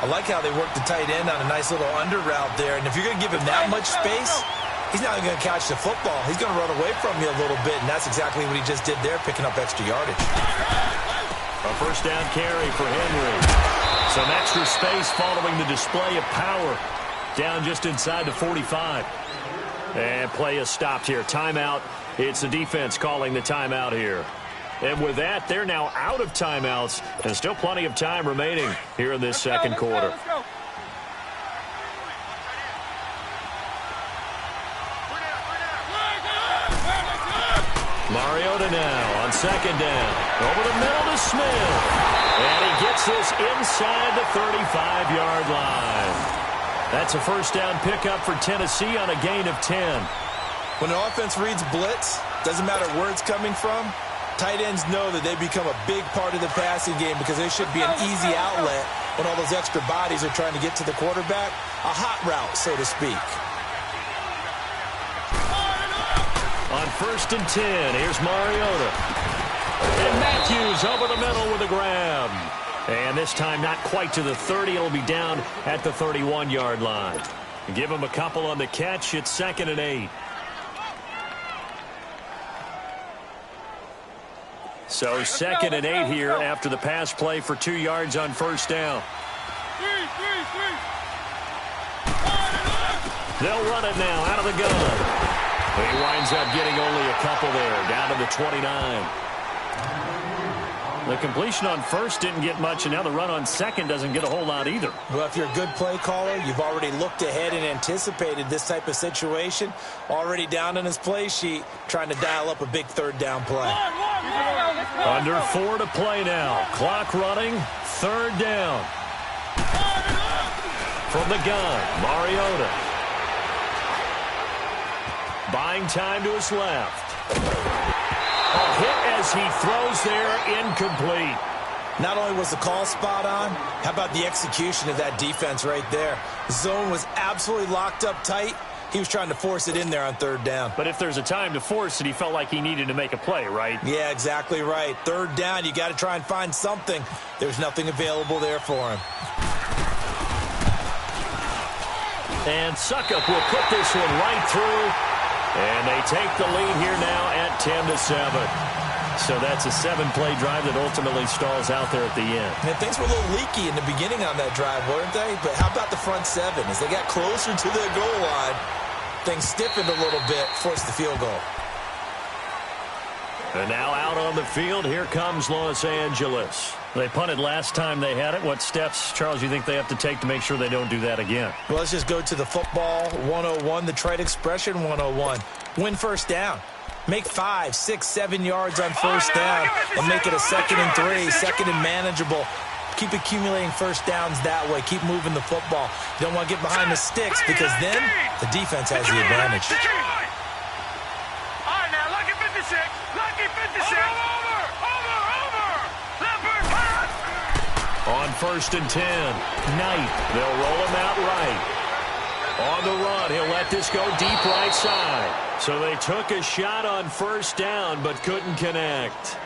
I like how they work the tight end on a nice little under route there. And if you're going to give him that much space, he's not going to catch the football. He's going to run away from you a little bit, and that's exactly what he just did there, picking up extra yardage. A first down carry for Henry. Some extra space following the display of power. Down just inside the 45. And play is stopped here. Timeout. It's the defense calling the timeout here. And with that, they're now out of timeouts, and still plenty of time remaining here in this second quarter. Let's go. Mariota now on second down. Over the middle to Smith. And he gets this inside the 35-yard line. That's a first down pickup for Tennessee on a gain of 10. When the offense reads blitz, doesn't matter where it's coming from, tight ends know that they become a big part of the passing game because they should be an easy outlet when all those extra bodies are trying to get to the quarterback. A hot route, so to speak. On 1st and 10, here's Mariota. And Matthews over the middle with a grab. And this time not quite to the 30. It'll be down at the 31-yard line. Give him a couple on the catch. It's 2nd and 8. So 2nd and 8 here after the pass play for 2 yards on first down. They'll run it now out of the gun. He winds up getting only a couple there, down to the 29. The completion on first didn't get much, and now the run on second doesn't get a whole lot either. Well, if you're a good play caller, you've already looked ahead and anticipated this type of situation. Already down on his play sheet, trying to dial up a big third down play. Under 4 to play now. Clock running, third down. From the gun, Mariota. Buying time to his left. A hit as he throws there, incomplete. Not only was the call spot on, how about the execution of that defense right there? The zone was absolutely locked up tight. He was trying to force it in there on third down. But if there's a time to force it, he felt like he needed to make a play, right? Yeah, exactly right. Third down, you got to try and find something. There's nothing available there for him. And S.O.C.O.M will put this one right through. And they take the lead here now at 10-7. So that's a 7-play drive that ultimately stalls out there at the end. And things were a little leaky in the beginning on that drive, weren't they? But how about the front seven? As they got closer to their goal line, things stiffened a little bit, forced the field goal. And now out on the field, here comes Los Angeles. They punted last time they had it. What steps, Charles, you think they have to take to make sure they don't do that again? Well, let's just go to the football 101, the trade expression 101. Win first down. Make 5, 6, 7 yards on first down and make it a 2nd and 3, 2nd and manageable. Keep accumulating first downs that way. Keep moving the football. You don't want to get behind the sticks because then the defense has the advantage. All right, now, lucky 56. Lucky 56. Over. On 1st and 10, Knight. They'll roll him out right. On the run, he'll let this go deep right side. So they took a shot on first down but couldn't connect.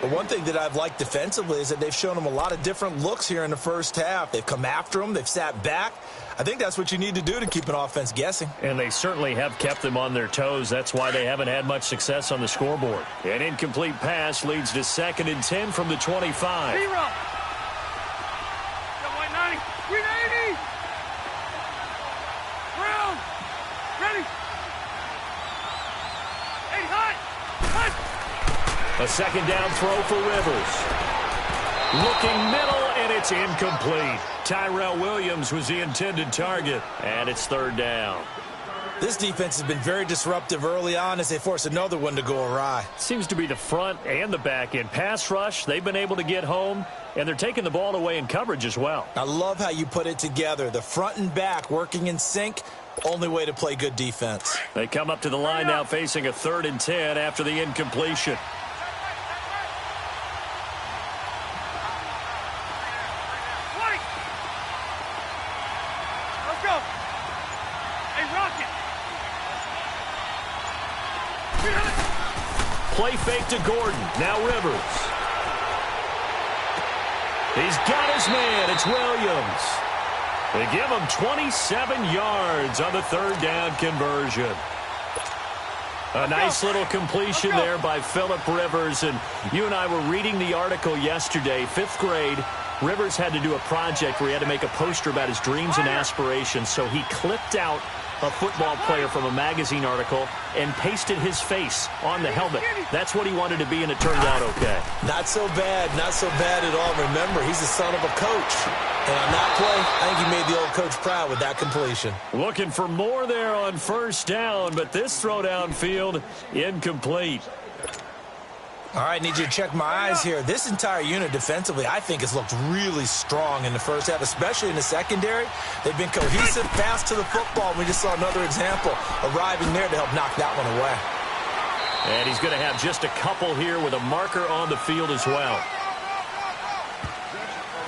The one thing that I've liked defensively is that they've shown him a lot of different looks here in the first half. They've come after him. They've sat back. I think that's what you need to do to keep an offense guessing. And they certainly have kept them on their toes. That's why they haven't had much success on the scoreboard. An incomplete pass leads to 2nd and 10 from the 25. 0. 380. Round. Ready. 80 high. A 2nd down throw for Rivers. Looking middle, and it's incomplete. Tyrell Williams was the intended target, and it's 3rd down. This defense has been very disruptive early on as they force another one to go awry. Seems to be the front and the back end. Pass rush, they've been able to get home, and they're taking the ball away in coverage as well. I love how you put it together. The front and back working in sync, only way to play good defense. They come up to the line now facing a 3rd and 10 after the incompletion. Let's go. Hey, Rocket. Play fake to Gordon. Now Rivers. He's got his man. It's Williams. They give him 27 yards on the 3rd down conversion. A nice little completion there by Phillip Rivers. And you and I were reading the article yesterday, 5th grade. Rivers had to do a project where he had to make a poster about his dreams and aspirations. So he clipped out a football player from a magazine article and pasted his face on the helmet. That's what he wanted to be, and it turned out okay. Not so bad at all. Remember, he's the son of a coach. And on that play, I think he made the old coach proud with that completion. Looking for more there on 1st down, but this throw downfield, incomplete. All right, need you to check my eyes here. This entire unit defensively, I think, has looked really strong in the first half, especially in the secondary. They've been cohesive, fast to the football. We just saw another example arriving there to help knock that one away. And he's going to have just a couple here with a marker on the field as well.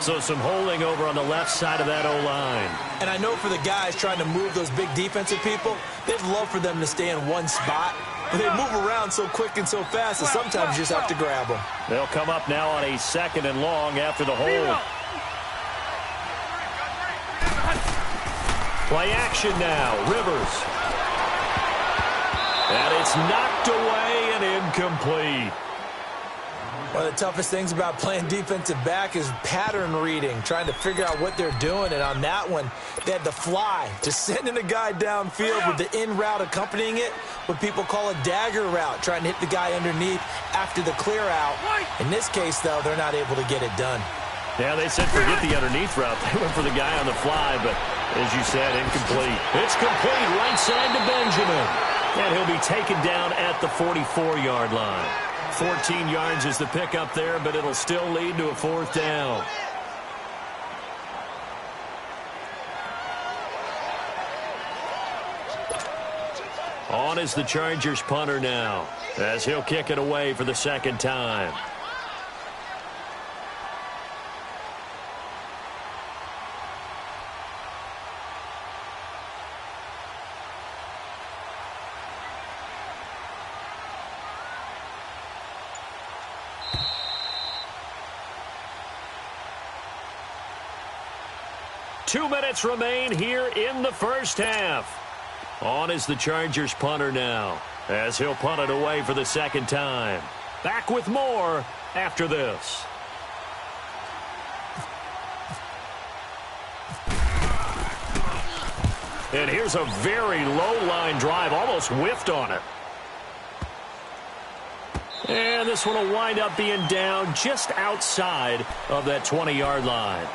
So some holding over on the left side of that O-line. And I know for the guys trying to move those big defensive people, they'd love for them to stay in one spot. But they move around so quick and so fast that sometimes you just have to grab them. They'll come up now on a 2nd and long after the hold. Play action now. Rivers. And it's knocked away and incomplete. One of the toughest things about playing defensive back is pattern reading, trying to figure out what they're doing. And on that one, they had the fly, just sending a guy downfield with the in route accompanying it, what people call a dagger route, trying to hit the guy underneath after the clear out. In this case, though, they're not able to get it done. Yeah, they said forget the underneath route. They went for the guy on the fly, but as you said, incomplete. It's complete right side to Benjamin. And he'll be taken down at the 44-yard line. 14 yards is the pickup there, but it'll still lead to a 4th down. On is the Chargers punter now, as he'll kick it away for the 2nd time. Two minutes remain here in the first half. On is the Chargers punter now, as he'll punt it away for the 2nd time. Back with more after this. And here's a very low line drive, almost whiffed on it. And this one will wind up being down just outside of that 20-yard line.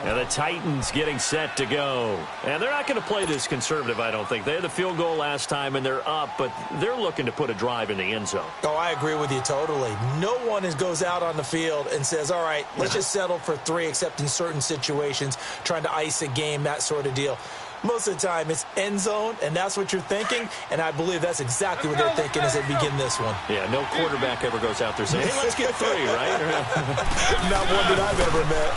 And the Titans getting set to go. And they're not going to play this conservative, I don't think. They had the field goal last time, and they're up, but they're looking to put a drive in the end zone. Oh, I agree with you totally. No one goes out on the field and says, all right, let's just settle for 3, except in certain situations, trying to ice a game, that sort of deal. Most of the time, it's end zone, and that's what you're thinking, and I believe that's exactly what they're thinking as they begin this one. Yeah, no quarterback ever goes out there saying, hey, let's get 3, right? Not one that I've ever met.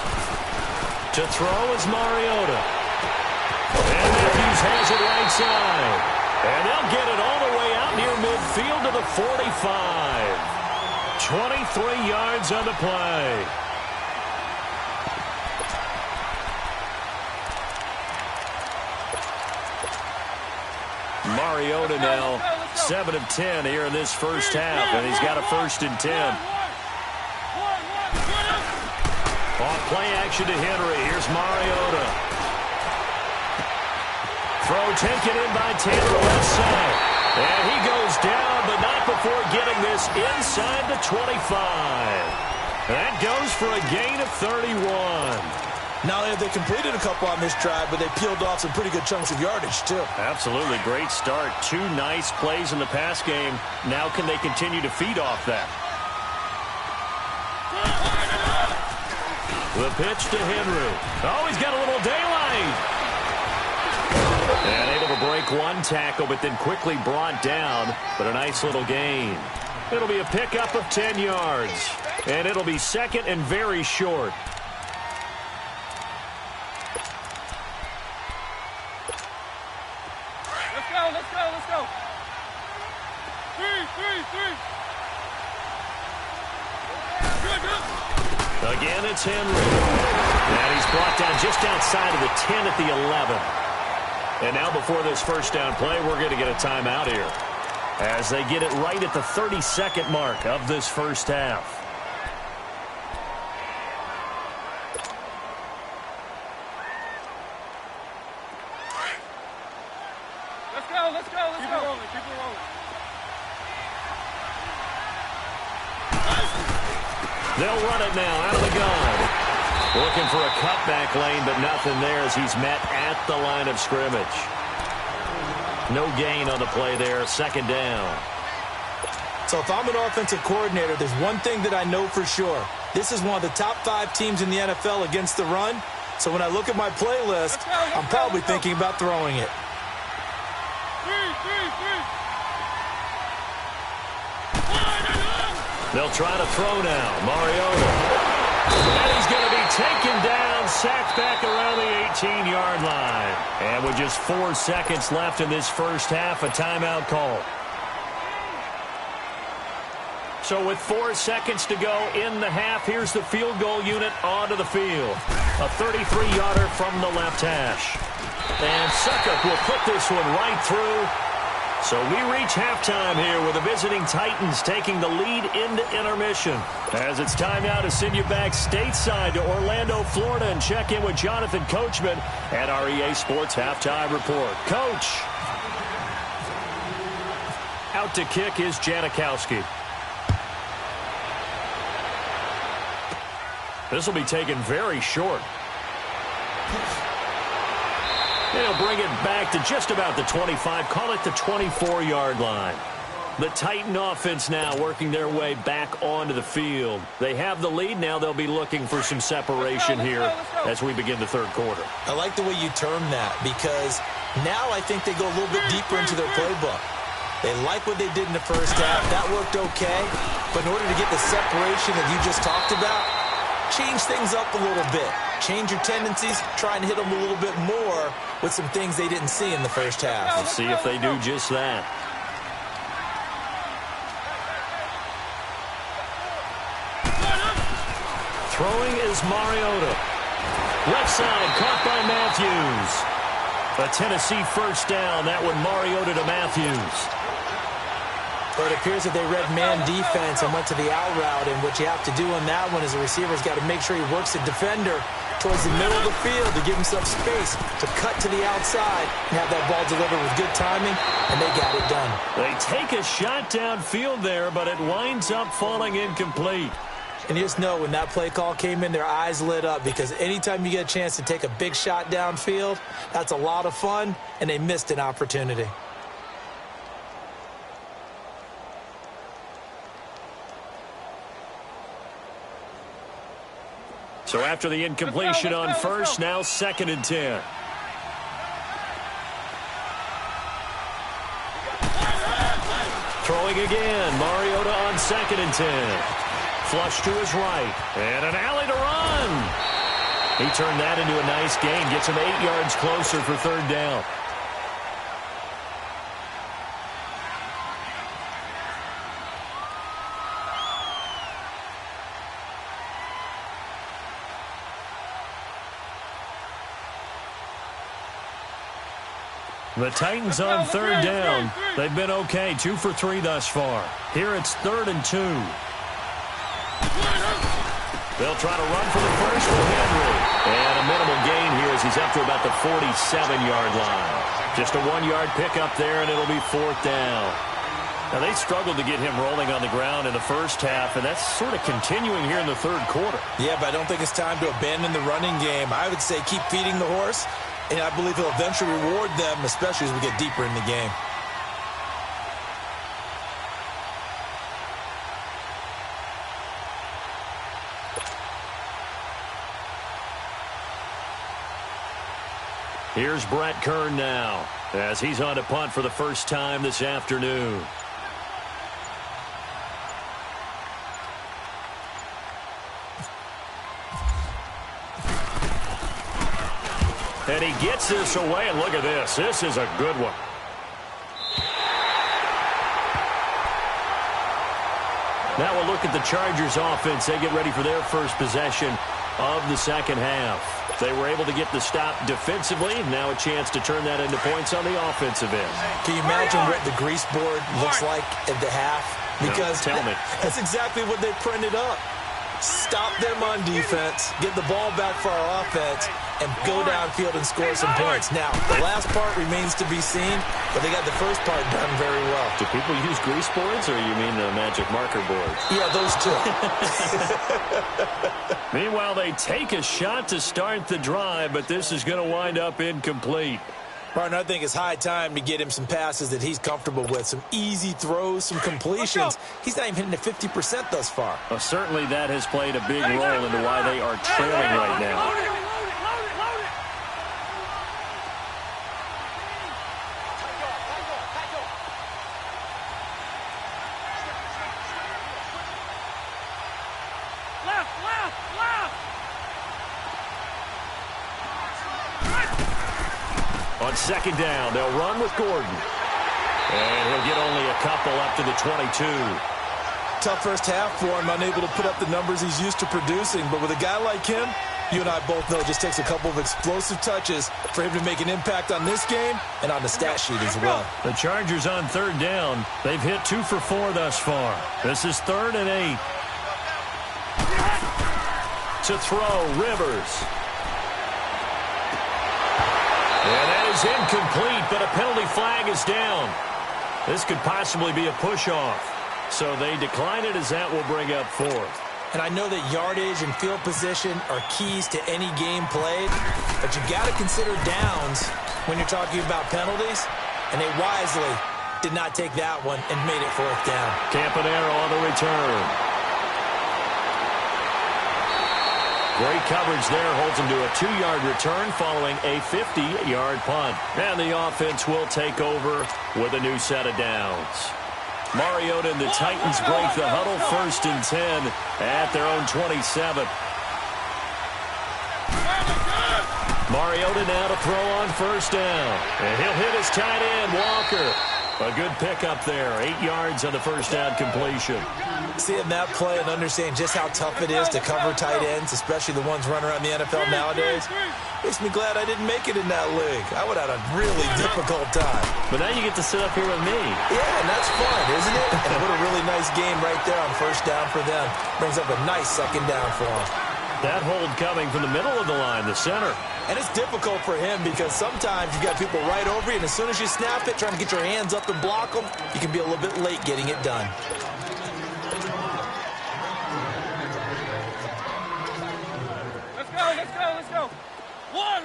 To throw is Mariota. And Matthews has it right side. And they'll get it all the way out near midfield to the 45. 23 yards on the play. Mariota now 7 of 10 here in this first half, and he's got a 1st and 10. On play action to Henry. Here's Mariota. Throw taken in by Taylor left side. And he goes down, but not before getting this inside the 25. That goes for a gain of 31. Not only have they completed a couple on this drive, but they peeled off some pretty good chunks of yardage, too. Absolutely. Great start. 2 nice plays in the pass game. Now can they continue to feed off that? The pitch to Henry. Oh, he's got a little daylight. And able to break one tackle, but then quickly brought down. But a nice little gain. It'll be a pickup of 10 yards. And it'll be 2nd and very short. Let's go. 3. Again, it's Henry. And he's brought down just outside of the 10 at the 11. And now before this first down play, we're going to get a timeout here, as they get it right at the 32nd mark of this first half. Let's go. Keep it rolling. They'll run it now out of the gun. Looking for a cutback lane, but nothing there as he's met at the line of scrimmage. No gain on the play there. 2nd down. So if I'm an offensive coordinator, there's one thing that I know for sure. This is one of the top 5 teams in the NFL against the run. So when I look at my playlist, I'm probably thinking about throwing it. 3. They'll try to throw now. Mariota. And he's going to be taken down, sacked back around the 18-yard line. And with just 4 seconds left in this first half, a timeout call. So with 4 seconds to go in the half, here's the field goal unit onto the field. A 33-yarder from the left hash. And S.O.C.O.M will put this one right through So we reach halftime here with the visiting Titans taking the lead into intermission. As it's time now to send you back stateside to Orlando, Florida, and check in with Jonathan Coachman at our EA Sports Halftime Report. Coach. Out to kick is Janikowski. This will be taken very short. They'll bring it back to just about the 25, call it the 24-yard line. The Titan offense now working their way back onto the field. They have the lead. Now they'll be looking for some separation here as we begin the third quarter. I like the way you term that because now I think they go a little bit deeper into their playbook. They like what they did in the first half. That worked okay. But in order to get the separation that you just talked about, change things up a little bit. Change your tendencies. Try and hit them a little bit more with some things they didn't see in the first half. Let's see if they do just that. Throwing is Mariota. Left side, caught by Matthews. A Tennessee first down. That one Mariota to Matthews. But it appears that they read man defense and went to the out route, and what you have to do on that one is the receiver's got to make sure he works the defender towards the middle of the field to give himself space to cut to the outside and have that ball delivered with good timing, and they got it done. They take a shot downfield there, but it winds up falling incomplete. And you just know when that play call came in, their eyes lit up because anytime you get a chance to take a big shot downfield, that's a lot of fun, and they missed an opportunity. So after the incompletion on first, now 2nd and 10. Throwing again, Mariota on 2nd and 10. Flush to his right, and an alley to run. He turned that into a nice gain, gets him 8 yards closer for 3rd down. The Titans on 3rd down. They've been okay, 2 for 3 thus far. Here it's 3rd and 2. They'll try to run for the first with Henry. And a minimal gain here as he's up to about the 47-yard line. Just a 1-yard pickup there, and it'll be 4th down. Now, they struggled to get him rolling on the ground in the first half, and that's sort of continuing here in the 3rd quarter. Yeah, but I don't think it's time to abandon the running game. I would say keep feeding the horse, and I believe he'll eventually reward them, especially as we get deeper in the game. Here's Brett Kern now as he's on to punt for the first time this afternoon. And he gets this away, and look at this. This is a good one. Now we'll look at the Chargers offense. They get ready for their first possession of the second half. They were able to get the stop defensively. Now a chance to turn that into points on the offensive end. Can you imagine what the grease board looks like at the half? Because no, tell me. That's exactly what they printed up. Stop them on defense, get the ball back for our offense, and go downfield and score some points. Now, the last part remains to be seen, but they got the first part done very well. Do people use grease boards, or you mean the magic marker board? Yeah, those two. Meanwhile, they take a shot to start the drive, but this is going to wind up incomplete. Partner, I think it's high time to get him some passes that he's comfortable with, some easy throws, some completions. He's not even hitting at 50% thus far. Well, certainly that has played a big role into why they are trailing right now. On second down, they'll run with Gordon. And he'll get only a couple up to the 22. Tough first half for him, unable to put up the numbers he's used to producing. But with a guy like him, You and I both know it just takes a couple of explosive touches for him to make an impact on this game and on the stat sheet as well. The Chargers on third down. They've hit 2 for 4 thus far. This is 3rd and 8. To throw, Rivers. And that is incomplete, but a penalty flag is down. This could possibly be a push-off. So they decline it as that will bring up 4th. And I know that yardage and field position are keys to any game played, but you got to consider downs when you're talking about penalties, and they wisely did not take that one and made it 4th down. Campanaro on the return. Great coverage there, holds him to a 2-yard return following a 50-yard punt. And the offense will take over with a new set of downs. Mariota and the Titans break the huddle, 1st and 10 at their own 27. Mariota now to throw on 1st down. And he'll hit his tight end, Walker. A good pickup there, 8 yards on the 1st down completion. Seeing that play and understanding just how tough it is to cover tight ends, especially the ones running around the NFL nowadays, makes me glad I didn't make it in that league. I would have had a really difficult time. But now you get to sit up here with me. Yeah, and that's fun, isn't it? And what a really nice game right there on 1st down for them. Brings up a nice 2nd down for them. That hold coming from the middle of the line, the center. And it's difficult for him because sometimes you've got people right over you, and as soon as you snap it, trying to get your hands up and block them, you can be a little bit late getting it done. Let's go. One.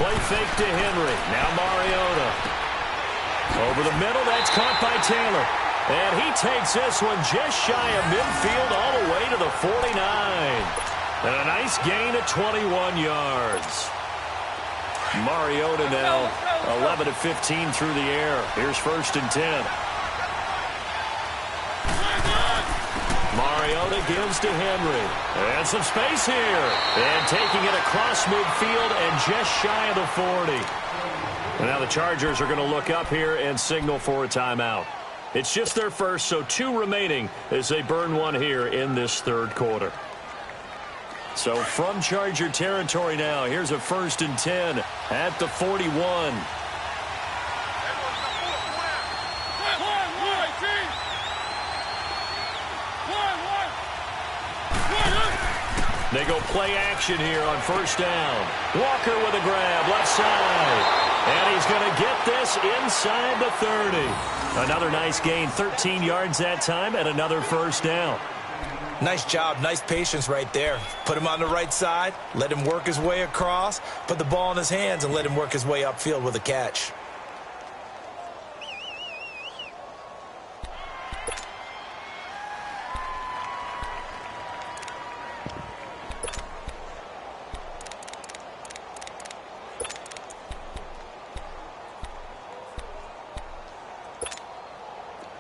Play fake to Henry. Now Mariota. Over the middle, that's caught by Taylor. And he takes this one just shy of midfield all the way to the 49. And a nice gain of 21 yards. Mariota now 11 of 15 through the air. Here's 1st and 10. Mariota gives to Henry. And some space here. And taking it across midfield and just shy of the 40. And now the Chargers are going to look up here and signal for a timeout. It's just their first, so 2 remaining as they burn one here in this 3rd quarter. So from Charger territory now, here's a 1st and 10 at the 41. They go play action here on 1st down. Walker with a grab, left side. And he's going to get this inside the 30. Another nice gain, 13 yards that time, and another 1st down. Nice job, nice patience right there. Put him on the right side, let him work his way across, put the ball in his hands, and let him work his way upfield with a catch.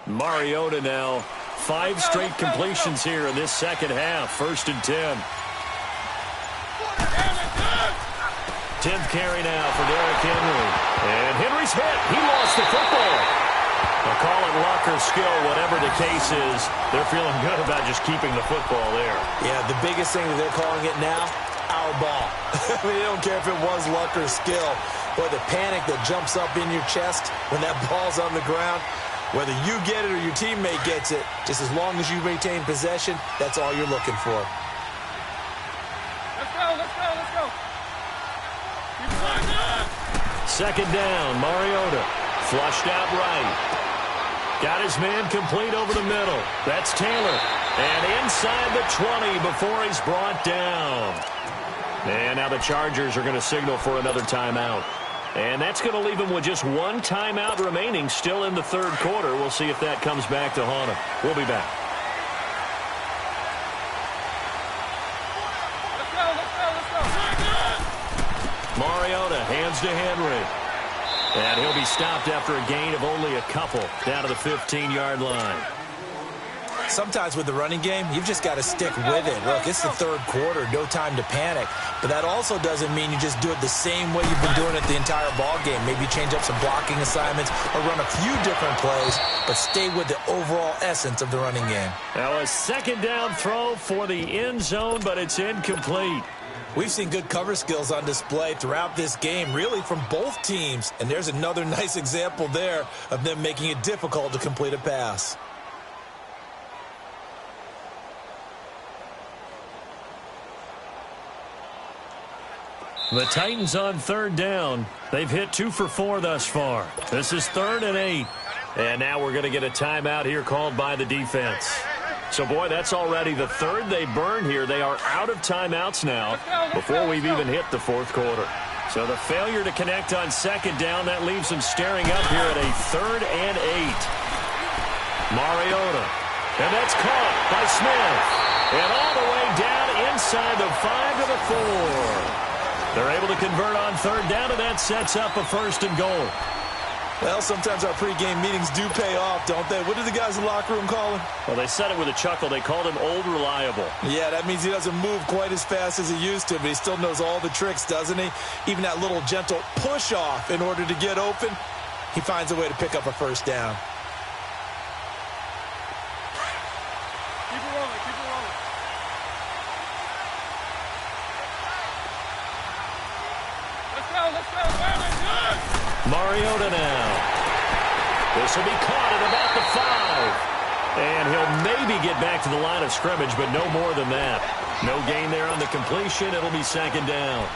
Mariota now, 5 straight completions here in this 2nd half. 1st and 10. 10th carry now for Derrick Henry. And Henry's hit. He lost the football. They'll call it luck or skill, whatever the case is. They're feeling good about just keeping the football there. Yeah, the biggest thing that they're calling it now, our ball. I mean, they don't care if it was luck or skill. Boy, the panic that jumps up in your chest when that ball's on the ground, whether you get it or your teammate gets it, just as long as you maintain possession, that's all you're looking for. Let's go. 2nd down, Mariota. Flushed out right. Got his man complete over the middle. That's Taylor. And inside the 20 before he's brought down. And now the Chargers are going to signal for another timeout. And that's going to leave him with just 1 timeout remaining still in the 3rd quarter. We'll see if that comes back to haunt him. We'll be back. Mariota hands to Henry. And he'll be stopped after a gain of only a couple down to the 15-yard line. Sometimes with the running game, you've just got to stick with it. Look, it's the third quarter, no time to panic. But that also doesn't mean you just do it the same way you've been doing it the entire ball game. Maybe change up some blocking assignments or run a few different plays, but stay with the overall essence of the running game. Now a second down throw for the end zone, but it's incomplete. We've seen good cover skills on display throughout this game, really from both teams. And there's another nice example there of them making it difficult to complete a pass. The Titans on third down. They've hit 2 for 4 thus far. This is 3rd and 8. And now we're going to get a timeout here called by the defense. So, boy, that's already the third they burned here. They are out of timeouts now before we've even hit the fourth quarter. So the failure to connect on second down, that leaves them staring up here at a 3rd and 8. Mariota. And that's caught by Smith. And all the way down inside the 5 to the 4. They're able to convert on third down, and that sets up a 1st and goal. Well, sometimes our pregame meetings do pay off, don't they? What did the guys in the locker room call him? Well, they said it with a chuckle. They called him Old Reliable. Yeah, that means he doesn't move quite as fast as he used to, but he still knows all the tricks, doesn't he? Even that little gentle push-off in order to get open, he finds a way to pick up a 1st down. Keep it rolling, keep it rolling. Let's go, very good. Mariota now. This will be caught at about the 5. And he'll maybe get back to the line of scrimmage, but no more than that. No gain there on the completion. It'll be 2nd down.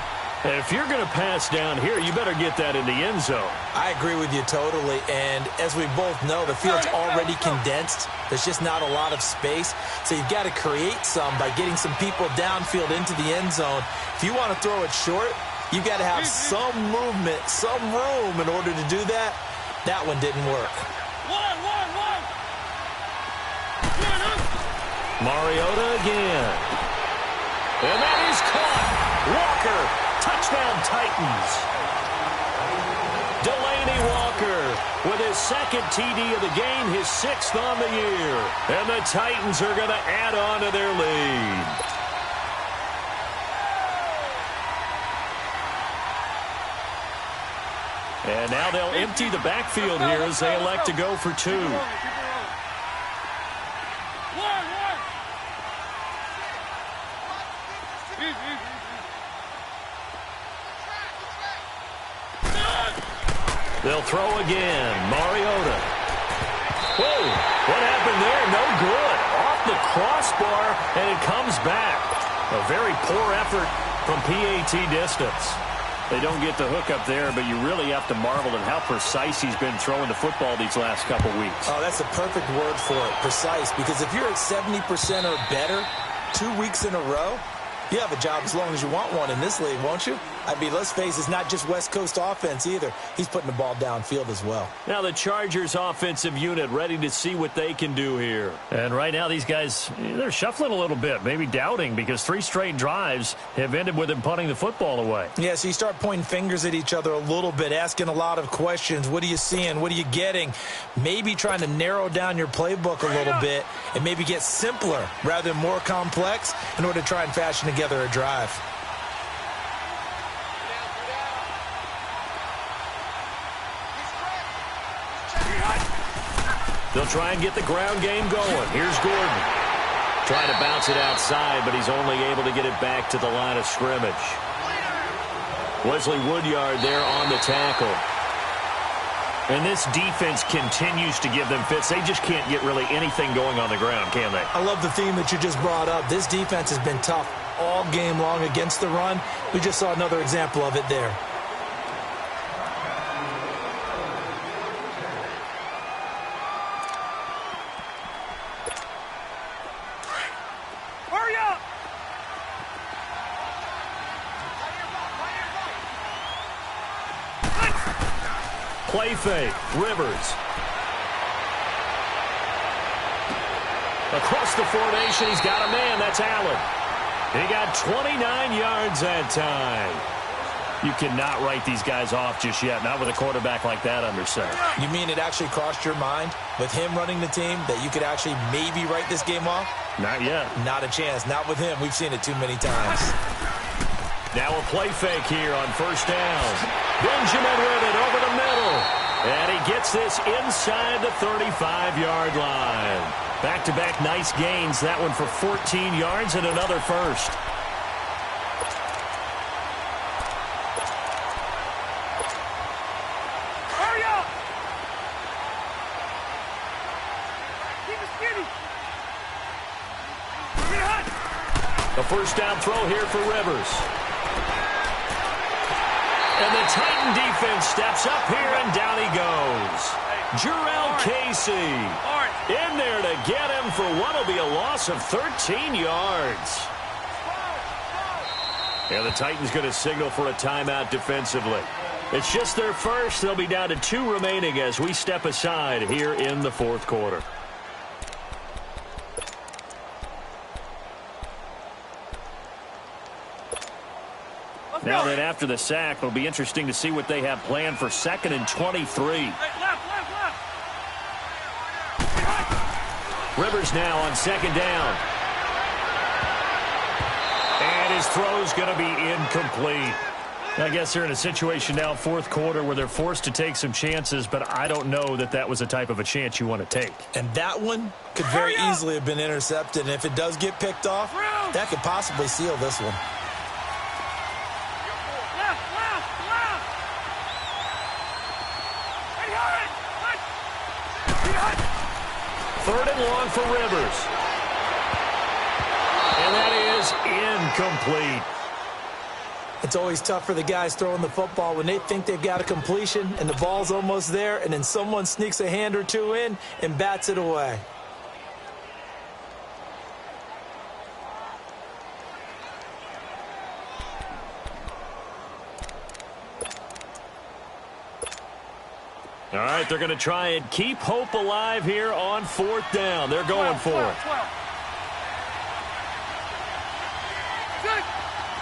And if you're going to pass down here, you better get that in the end zone. I agree with you totally. And as we both know, the field's already condensed. There's just not a lot of space. So you've got to create some by getting some people downfield into the end zone. If you want to throw it short, you've got to have some movement, some room in order to do that. That one didn't work. One. Mariota again. And that is caught. Walker, touchdown Titans. Delaney Walker with his 2nd TD of the game, his 6th on the year. And the Titans are going to add on to their lead. And now they'll empty the backfield here as they elect to go for 2. They'll throw again. Mariota. Whoa, what happened there? No good. Off the crossbar, and it comes back. A very poor effort from PAT distance. They don't get the hook up there, but you really have to marvel at how precise he's been throwing the football these last couple weeks. Oh, that's the perfect word for it, precise. Because if you're at 70% or better 2 weeks in a row, you have a job as long as you want one in this league, won't you? I mean, let's face it, it's not just West Coast offense either. He's putting the ball downfield as well. Now the Chargers offensive unit ready to see what they can do here. And right now these guys, they're shuffling a little bit, maybe doubting, because 3 straight drives have ended with them punting the football away. Yeah, so you start pointing fingers at each other a little bit, asking a lot of questions. What are you seeing? What are you getting? Maybe trying to narrow down your playbook a little bit and maybe get simpler rather than more complex in order to try and fashion together a drive. They'll try and get the ground game going. Here's Gordon. Trying to bounce it outside, but he's only able to get it back to the line of scrimmage. Wesley Woodyard there on the tackle. And this defense continues to give them fits. They just can't get really anything going on the ground, can they? I love the theme that you just brought up. This defense has been tough all game long against the run. We just saw another example of it there. Hurry up! Play fake. Rivers. Across the formation, he's got a man. That's Allen. He got 29 yards that time. You cannot write these guys off just yet, not with a quarterback like that under center. You mean it actually crossed your mind with him running the team that you could actually maybe write this game off? Not yet. Not a chance. Not with him. We've seen it too many times. Now a play fake here on first down. Benjamin with it over the middle. And he gets this inside the 35-yard line. Back-to-back nice gains. That one for 14 yards and another first. Hurry up! Keep it skinny. A first down throw here for Rivers. And the Titan defense steps up here, and down he goes. Jarrell Casey in there to get him for what will be a loss of 13 yards. And the Titans going to signal for a timeout defensively. It's just their first. They'll be down to 2 remaining as we step aside here in the fourth quarter. Now that after the sack, it'll be interesting to see what they have planned for 2nd and 23. Left. Rivers now on 2nd down. And his throw's going to be incomplete. I guess they're in a situation now, fourth quarter, where they're forced to take some chances, but I don't know that that was a type of a chance you want to take. And that one could very easily have been intercepted. And if it does get picked off, that could possibly seal this one. Third and long for Rivers. And that is incomplete. It's always tough for the guys throwing the football when they think they've got a completion and the ball's almost there, and then someone sneaks a hand or two in and bats it away. All right, they're going to try and keep hope alive here on 4th down. They're going for it.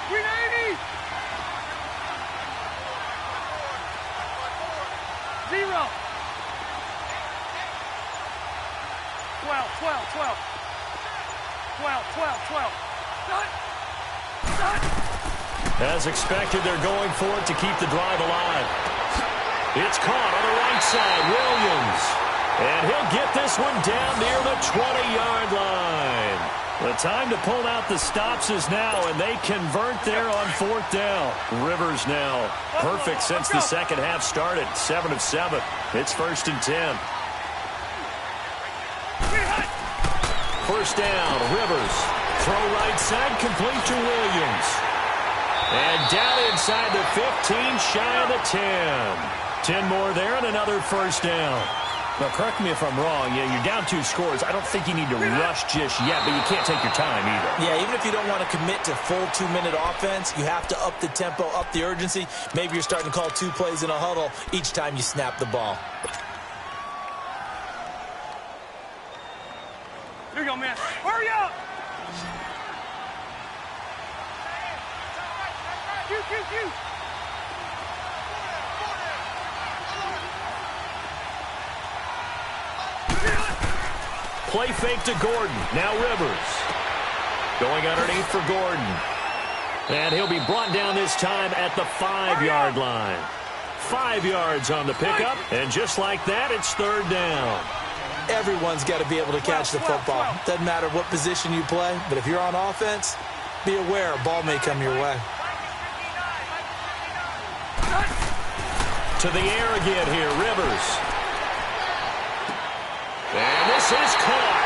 380. 0. 12. As expected, they're going for it to keep the drive alive. It's caught on the right side, Williams. And he'll get this one down near the 20-yard line. The time to pull out the stops is now, and they convert there on 4th down. Rivers now perfect since the second half started. 7 of 7. It's 1st and 10. First down, Rivers. Throw right side, complete to Williams. And down inside the 15, shy of the 10. 10 more there and another first down. Now, correct me if I'm wrong. Yeah, you're down 2 scores. I don't think you need to rush just yet, but you can't take your time either. Yeah, even if you don't want to commit to full 2-minute offense, you have to up the tempo, up the urgency. Maybe you're starting to call 2 plays in a huddle each time you snap the ball. Here you go, man. Hurry up! Q. Play fake to Gordon. Now Rivers. Going underneath for Gordon. And he'll be brought down this time at the 5-yard line. 5 yards on the pickup. And just like that, it's 3rd down. Everyone's got to be able to catch the football. Doesn't matter what position you play, but if you're on offense, be aware a ball may come your way. To the air again here, Rivers. And this is caught.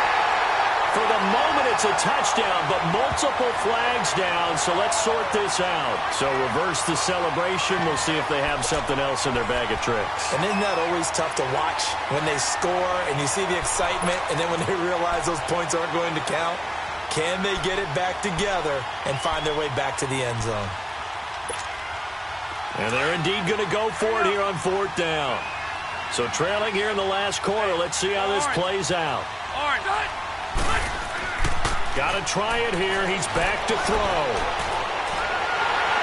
For the moment, it's a touchdown, but multiple flags down, so let's sort this out. So reverse the celebration. We'll see if they have something else in their bag of tricks. And isn't that always tough to watch when they score and you see the excitement, and then when they realize those points aren't going to count? Can they get it back together and find their way back to the end zone? And they're indeed going to go for it here on 4th down. So trailing here in the last quarter. Let's see how this plays out. Got to try it here. He's back to throw.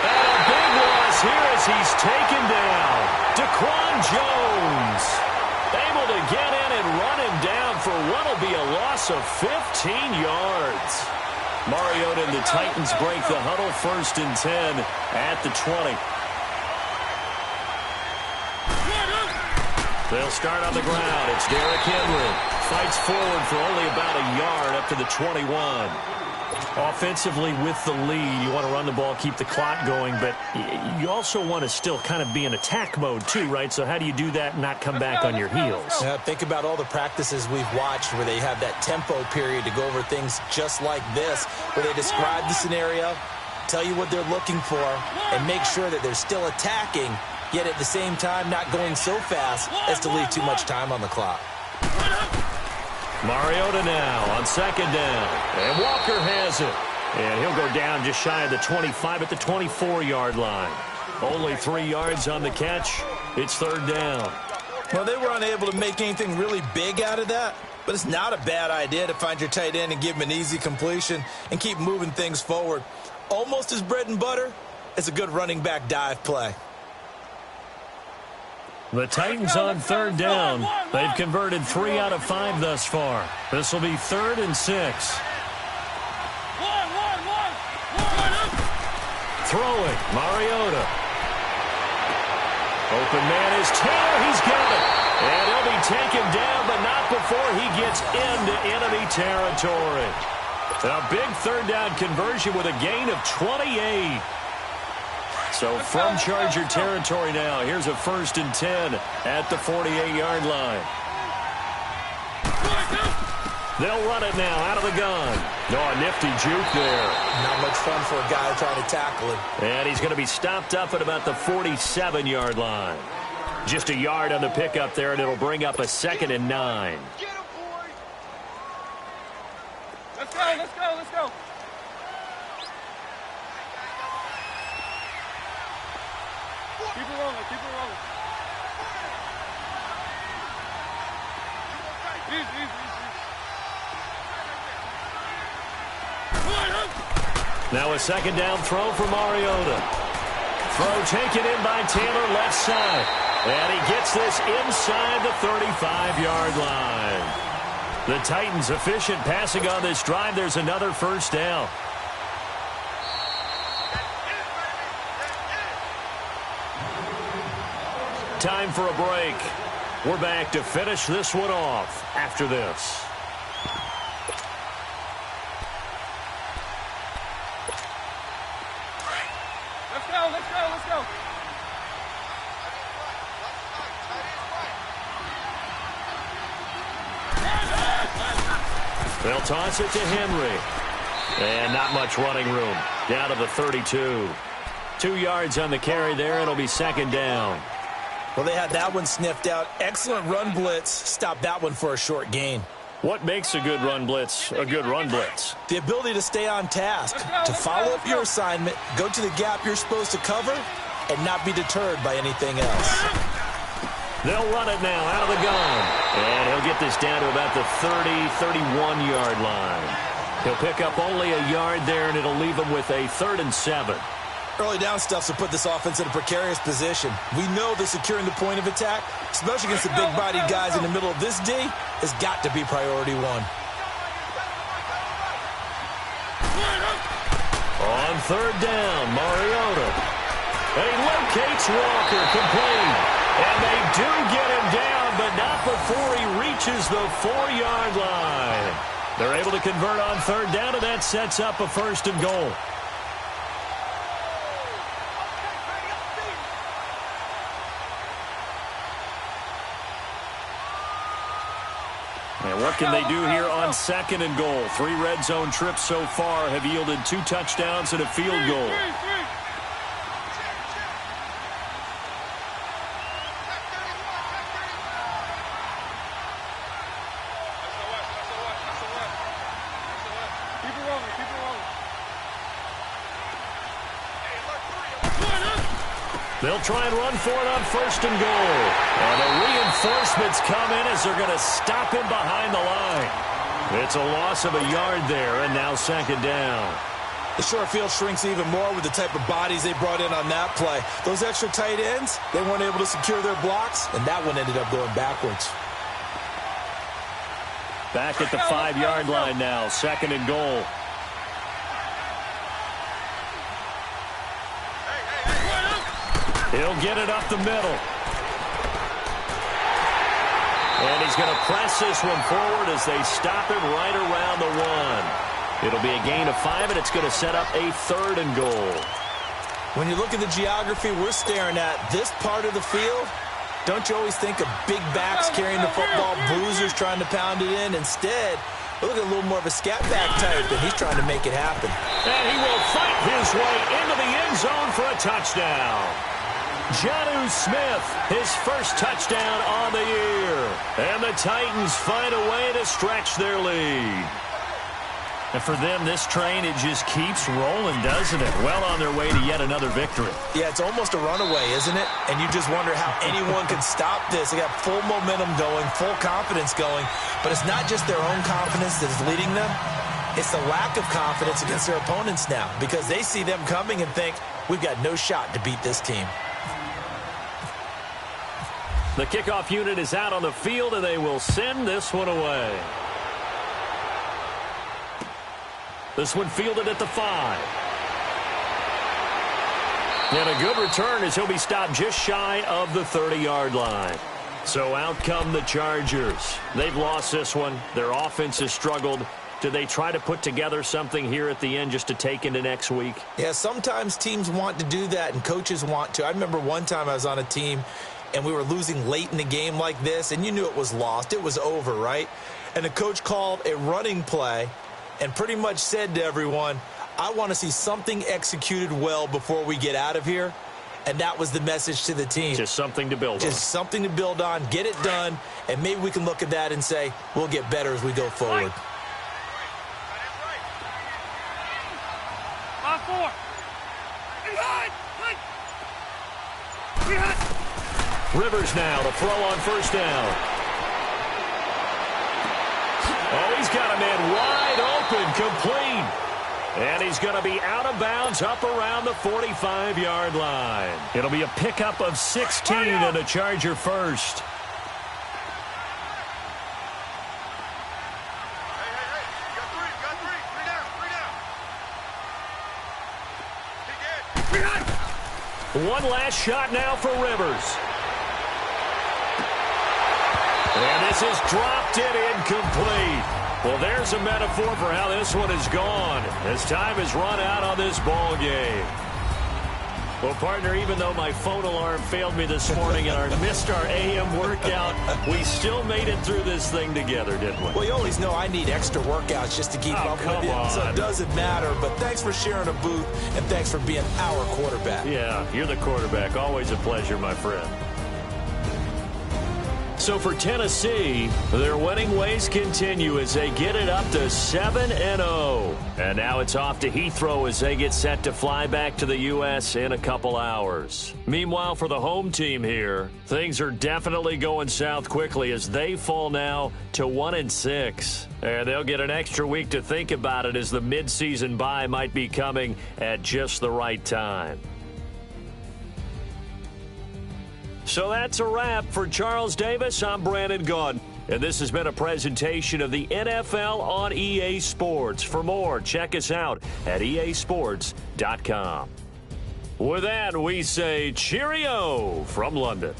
And a big loss here as he's taken down. Daquan Jones able to get in and run him down for what will be a loss of 15 yards. Mariota and the Titans break the huddle, 1st and 10 at the 20. They'll start on the ground. It's Derrick Henry. Fights forward for only about a yard up to the 21. Offensively with the lead, you want to run the ball, keep the clock going, but you also want to still kind of be in attack mode too, right? So how do you do that and not come back on your heels? Yeah, think about all the practices we've watched where they have that tempo period to go over things just like this, where they describe the scenario, tell you what they're looking for, and make sure that they're still attacking, yet at the same time not going so fast as to leave too much time on the clock. Mariota now on 2nd down. And Walker has it. And he'll go down just shy of the 25 at the 24-yard line. Only 3 yards on the catch. It's 3rd down. Well, they were unable to make anything really big out of that, but it's not a bad idea to find your tight end and give him an easy completion and keep moving things forward. Almost as bread and butter as a good running back dive play. The Titans on 3rd down. They've converted 3 out of 5 thus far. This will be 3rd and 6. Throwing, Mariota. Open man is Taylor. He's got it. And he'll be taken down, but not before he gets into enemy territory. A big 3rd down conversion with a gain of 28. So from Charger territory now, here's a 1st and 10 at the 48-yard line. They'll run it now out of the gun. Oh, a nifty juke there. Not much fun for a guy trying to tackle him. And he's going to be stopped up at about the 47-yard line. Just a yard on the pickup there, and it'll bring up a 2nd and 9. Let's go, let's go, let's go. Keep it rolling, keep it rolling. Easy. Now a 2nd down throw for Mariota. Throw taken in by Taylor, left side. And he gets this inside the 35-yard line. The Titans efficient passing on this drive. There's another 1st down. Time for a break. We're back to finish this one off after this. Let's go, let's go, let's go. They'll toss it to Henry. And not much running room. Down to the 32. 2 yards on the carry there. It'll be 2nd down. Well, they had that one sniffed out. Excellent run blitz. Stop that one for a short gain. What makes a good run blitz a good run blitz? The ability to stay on task, to follow up your assignment, go to the gap you're supposed to cover, and not be deterred by anything else. They'll run it now out of the gun. And he'll get this down to about the 31-yard line. He'll pick up only a yard there, and it'll leave him with a 3rd and 7. Early down stuff will put this offense in a precarious position. We know that securing the point of attack, especially against the big-bodied guys in the middle of this D, has got to be priority 1. On 3rd down, Mariota. And he locates Walker, complete. And they do get him down, but not before he reaches the 4-yard line. They're able to convert on 3rd down, and that sets up a 1st and goal. And what can they do here on 2nd and goal? 3 red zone trips so far have yielded 2 touchdowns and a field goal. They'll try and run for it on 1st and goal. And the reinforcements come in as they're going to stop him behind the line. It's a loss of a yard there, and now 2nd down. The short field shrinks even more with the type of bodies they brought in on that play. Those extra tight ends, they weren't able to secure their blocks, and that one ended up going backwards. Back at the 5-yard line now, 2nd and goal. He'll get it up the middle. And he's going to press this one forward as they stop him right around the 1. It'll be a gain of 5, and it's going to set up a 3rd and goal. When you look at the geography we're staring at, this part of the field, don't you always think of big backs carrying the football, bruisers trying to pound it in? Instead, look at a little more of a scat back type, and he's trying to make it happen. And he will fight his way into the end zone for a touchdown. Jonnu Smith, his first touchdown on the year. And the Titans find a way to stretch their lead. And for them, this train, it just keeps rolling, doesn't it? Well on their way to yet another victory. Yeah, it's almost a runaway, isn't it? And you just wonder how anyone could stop this. They got full momentum going, full confidence going. But it's not just their own confidence that is leading them. It's the lack of confidence against their opponents now, because they see them coming and think, we've got no shot to beat this team. The kickoff unit is out on the field, and they will send this one away. This one fielded at the 5. And a good return as he'll be stopped just shy of the 30-yard line. So out come the Chargers. They've lost this one. Their offense has struggled. Do they try to put together something here at the end just to take into next week? Yeah, sometimes teams want to do that, and coaches want to. I remember one time I was on a team, and we were losing late in the game like this, and you knew it was lost. It was over, right? And the coach called a running play and pretty much said to everyone, I want to see something executed well before we get out of here. And that was the message to the team. Just something to build on. Just something to build on, get it done, and maybe we can look at that and say, we'll get better as we go forward. Rivers now to throw on first down. Oh, he's got a man wide open, complete. And he's going to be out of bounds up around the 45-yard line. It'll be a pickup of 16 and a Charger first. One last shot now for Rivers. And this is dropped it incomplete. Well, there's a metaphor for how this one is gone as time has run out on this ball game. Well, partner, even though my phone alarm failed me this morning and I missed our AM workout, we still made it through this thing together, didn't we? Well, you always know I need extra workouts just to keep up with you, so it doesn't matter. But thanks for sharing a booth, and thanks for being our quarterback. Yeah, you're the quarterback. Always a pleasure, my friend. So for Tennessee, their winning ways continue as they get it up to 7-0. And now it's off to Heathrow as they get set to fly back to the U.S. in a couple hours. Meanwhile, for the home team here, things are definitely going south quickly as they fall now to 1-6. And they'll get an extra week to think about it as the midseason bye might be coming at just the right time. So that's a wrap for Charles Davis. I'm Brandon Gaudin. And this has been a presentation of the NFL on EA Sports. For more, check us out at easports.com. With that, we say cheerio from London.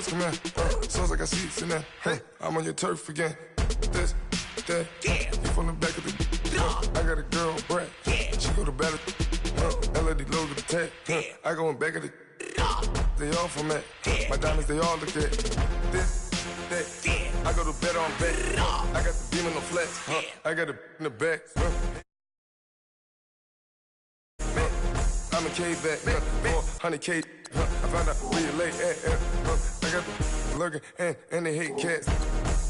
birds come in. Sounds like I see it in there. Hey, I'm on your turf again. This, that, you from the back of the. I got a girl, Brad. She go to battle. LED logo the tag. I go in back of the. They all from that. My diamonds, they all look at. This, that. I go to bed on bed. I got the beam in the flex. I got it in the back. I'm a K-back, 400K. I found out where you lay at. I got the lurking and they hate cats.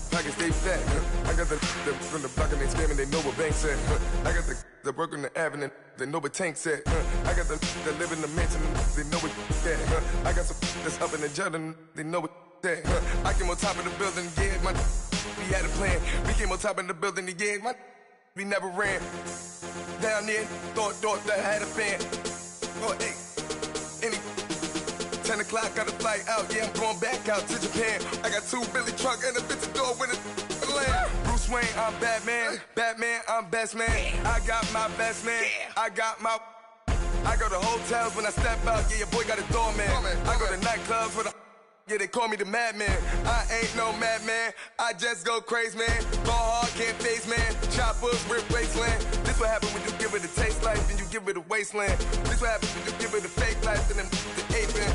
Pockets stay fat. I got the from the block and they scamming, they know what banks at. I got the work on the avenue, they know what tanks at. I got the live in the mansion, they know what that. I got some that's up in the judging, they know what that. I came on top of the building, yeah, my we had a plan. We came on top of the building, yeah, my we never ran. Down there, thought that I had a fan. Oh, hey, 10 o'clock, got a flight out, yeah, I'm going back out to Japan. I got 2 Billy truck and a bitch door with a land. Bruce Wayne, I'm Batman. Batman, I'm best man. I got my best man. I got my. I go to hotels when I step out, yeah, your boy got a doorman. I go to nightclubs for the. Yeah, they call me the madman. I ain't no madman. I just go crazy, man. Go hard, can't face, man. Choppers, rip wasteland. This what happens when you give it a taste life and you give it a wasteland. This what happens when you give it a fake life and then the ape in.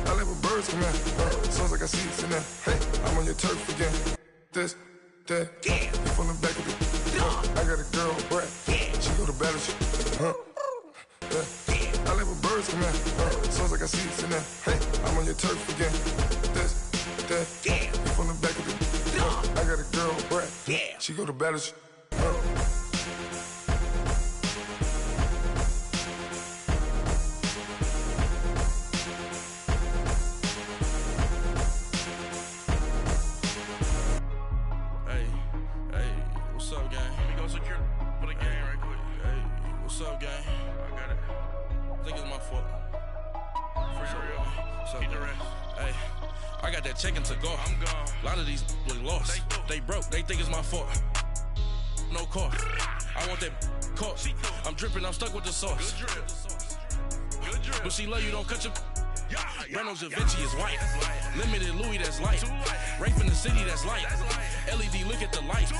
I live with birds come in. Sounds like I see it in there. Hey, I'm on your turf again. This, that, you from the back of the. I got a girl, Brad. She go to battle. I live with birds come in. Sounds like I see it in there. Hey, I'm on your turf again. This, that, you from the back of the. I got a girl, Brad. She go to battle. Checking to go. I'm gone. A lot of these look lost. They broke. They think it's my fault. No car. I want that caught. I'm dripping. I'm stuck with the sauce. Good drip. But she love you. Don't cut your. Reynolds Da Vinci is white. Limited Louis that's light. Rape in the city that's light. LED look at the light.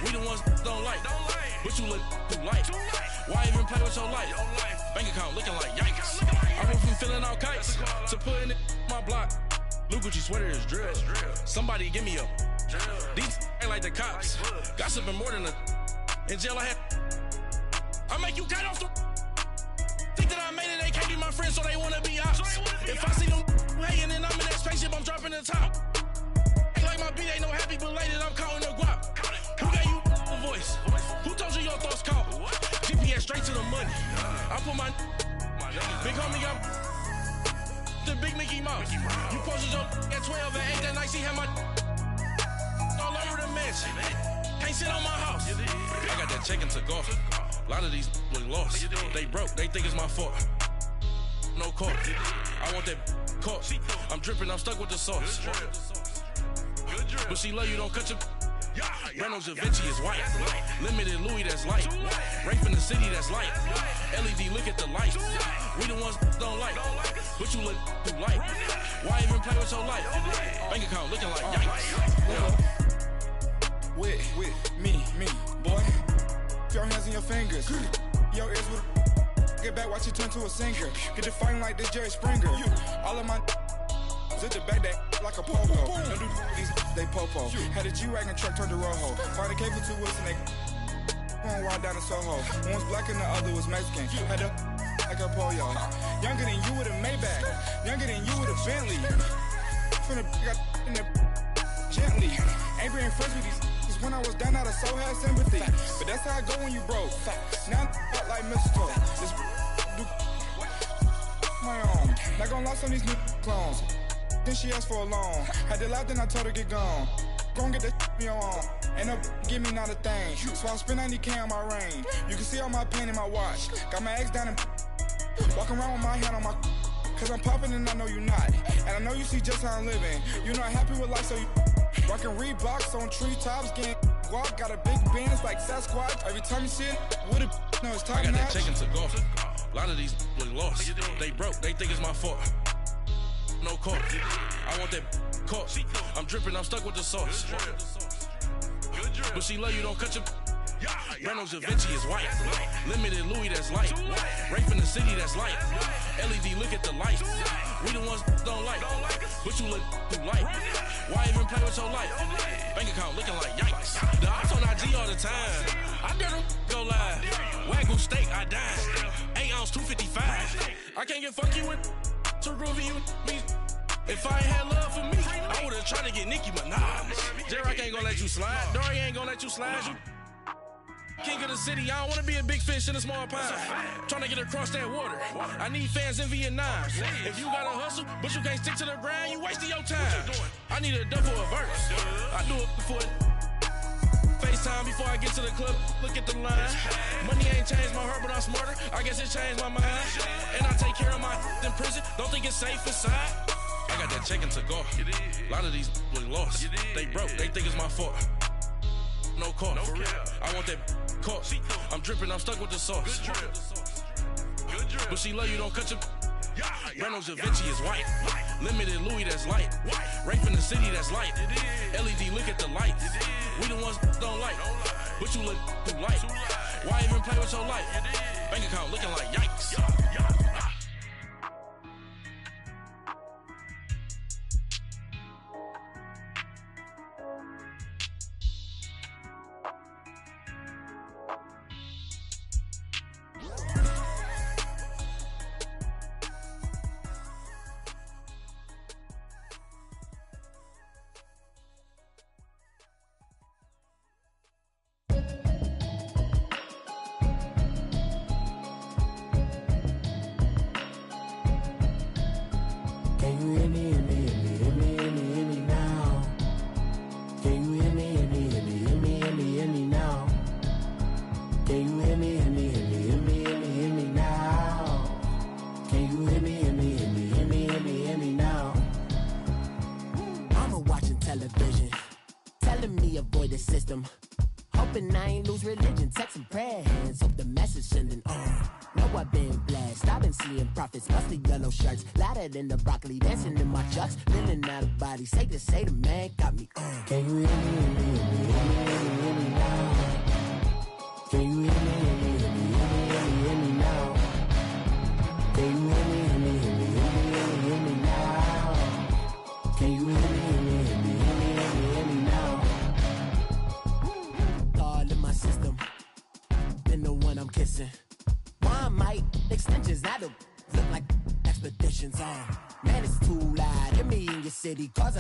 We the ones don't like. But you look too light. Why even play with your life? Bank account looking like yikes. I went from filling out kites to putting it in my block. Blue Gucci sweater is drill. Somebody give me a These ain't like the cops. Gossiping more than a. In jail I had. I make you cut off the. Think that I made it, they can't be my friends, so they wanna be ops. If I see them hanging and I'm in that spaceship, I'm dropping the top. Ain't like my beat ain't no happy belated, I'm counting the guap. Who gave you the voice? Who told you your thoughts count? GPS straight to the money. I put my big homie got the big Mickey Mouse. You posted up at 12 and 8 that night, she had my all over the mansion. Can't sit on my house. I got that checking to go. A lot of these look lost. They broke, they think it's my fault. No car. I want that caught. I'm dripping, I'm stuck with the sauce. But she love you, don't cut your. Reynolds Da Vinci is white. Limited Louis that's light. Rape in the city that's light. LED look at the light. We the ones don't like. But you look too light. Why even play with your life? Bank account looking like yikes. With me, boy. Your hands and your fingers. Your ears with get back, watch you turn to a singer. Get defining like this Jerry Springer. All of my at the back that like a popo. Don't do these they popo. Had a G-Wagon truck turned to Rojo. Find a cable 2 wheels and they one ride down to Soho. One was black and the other was Mexican. Had a like a pollo. Younger than you with a Maybach. Younger than you with a Bentley. From the got in the gently. Ain't being friends with these when I was down out of so had sympathy. But that's how I go when you broke. Now I'm like mistletoe. This do my own. Not gonna lie on these new clones. Then she asked for a loan. Had to laugh, then I told her get gone. Gon' get that me on. Ain't no give me not a thing. So I spend 90K on my range. You can see all my pain in my watch. Got my ex down and walking around with my hand on my. Cause I'm popping and I know you not. And I know you see just how I'm living. You're not happy with life, so you rockin' Reeboks on treetops, getting guap. Got a big band, it's like Sasquatch. Every time you see it, with it, no, it's time. I got that checking to go. A lot of these look lost. They broke, they think it's my fault. no car. I want that caught. I'm dripping, I'm stuck with the sauce. But she love you, don't cut your. Reynolds Da Vinci is white. Limited Louis, that's light. Rape in the city, that's light. LED, look at the lights. We the ones don't like. But you look too light. Why even play with your life? Bank account looking like yikes. The ops on IG all the time. I dare them go live. Wagyu steak, I dine. 8 ounce, 255. I can't get funky with too groovy you me. If I ain't had love for me, I would've tried to get Nicki Minaj. J-Rock ain't gonna let you slide. Dory ain't gonna let you slide. You king of the city, I don't wanna be a big fish in a small pond. Trying to get across that water. I need fans in Vietnam. If you gotta hustle, but you can't stick to the grind, you wasting your time. I need a dub for a verse. I do it for FaceTime before I get to the club. Look at the line. Money ain't changed my heart, but I'm smarter. I guess it changed my mind. And I take care of my in prison. Don't think it's safe inside. I got that check and took off. A lot of these look lost. They broke, they think it's my fault. No car, for real. I want that caught. I'm dripping, I'm stuck with the sauce. But she love you, don't cut your. Reynolds Da Vinci is white. Limited Louis, that's light. Rape in the city, that's light. LED, look at the lights. We the ones don't like. But you look too light. Why even play with your life? Bank account looking like yikes. In the broccoli, dancing in my chucks, feeling out of body. Say the man got me. Can you hear me now? Can you hear me now? Can you hear me now? Can you hear me now? All in my system, been the one I'm kissing. Why might extensions not look like expeditions on? Man, it's too loud. Hit me in your city, cause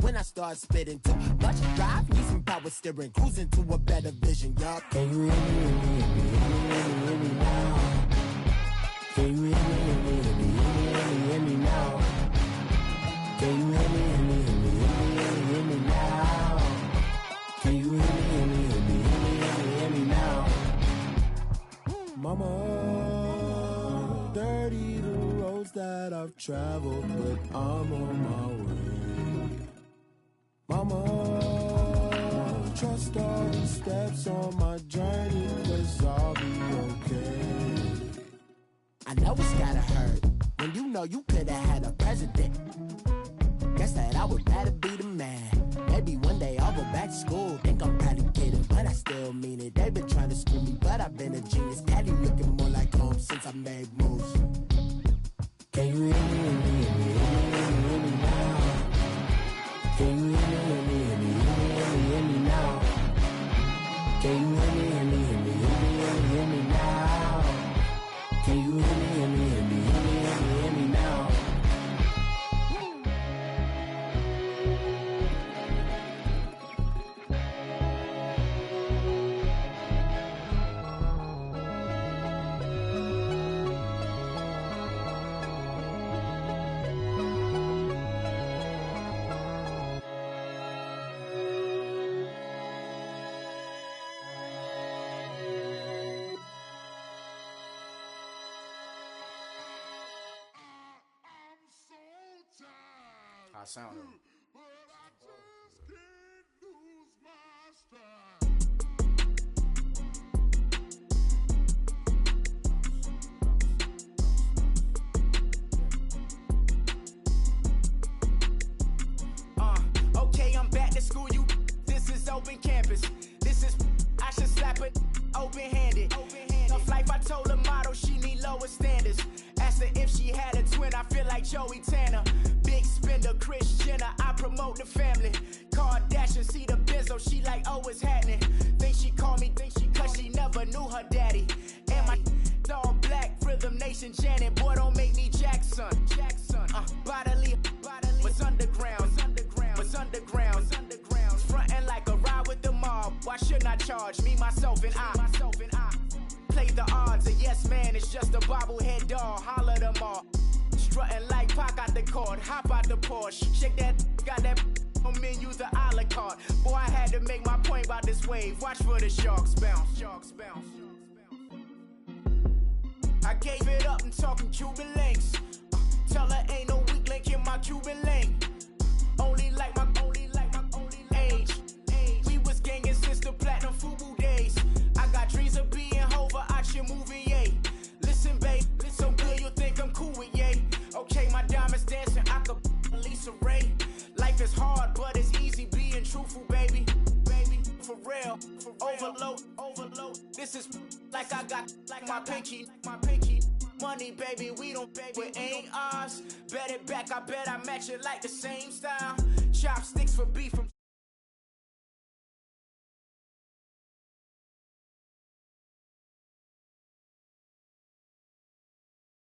when I start spitting too much drive, need some power steering, cruising to a better vision, y'all. Can you hear me now? Can you hear me now? Can you hear me now? Can you hear me now? Mama, dirty the roads that I've traveled, but I'm on my way. Mama, trust all the steps on my journey, 'cause I'll be okay. I know it's gotta hurt when you know you could've had a president. Guess that I would rather be the man. Maybe one day I'll go back to school. Think I'm probably kidding, but I still mean it. They've been trying to screw me, but I've been a genius. Cali looking more like home since I made moves. Can you hear me now? Can you hear me now? Can you hear me now? Can you hear me now? I sound it. like Joey Tanner. Big spender, Kris Jenner, I promote the family. Kardashian, see the Benzo, she like, oh, it's happening. Think she call me, cause she never knew her daddy. And my all black, Rhythm Nation, Janet, boy, don't make me Jackson. Bodily, was underground, was underground. Frontin' like a ride with the mob. Why shouldn't I charge me, myself, and I? Play the odds, a yes man is just a bobblehead doll. Holler them all. Strutting like Pac out the court, hop out the Porsche. Shake that, got that on menu, the a la carte. Boy, I had to make my point about this wave. Watch for the sharks bounce. I gave it up, I'm talking Cuban links. Tell her ain't no weak link in my Cuban link. Only like my age. We was gangin' since the platinum FUBU days. I got dreams of being Hova out your movie, yay. Listen, babe, so good you think I'm cool with yay. Okay, my diamonds dancing, I could Lisa Ray. Life is hard, but it's easy being truthful, baby. For real, overload. This is like I got like my pinky. Money, baby, we don't pay, it ain't ours. Bet it back, I bet I match it like the same style. Chopsticks for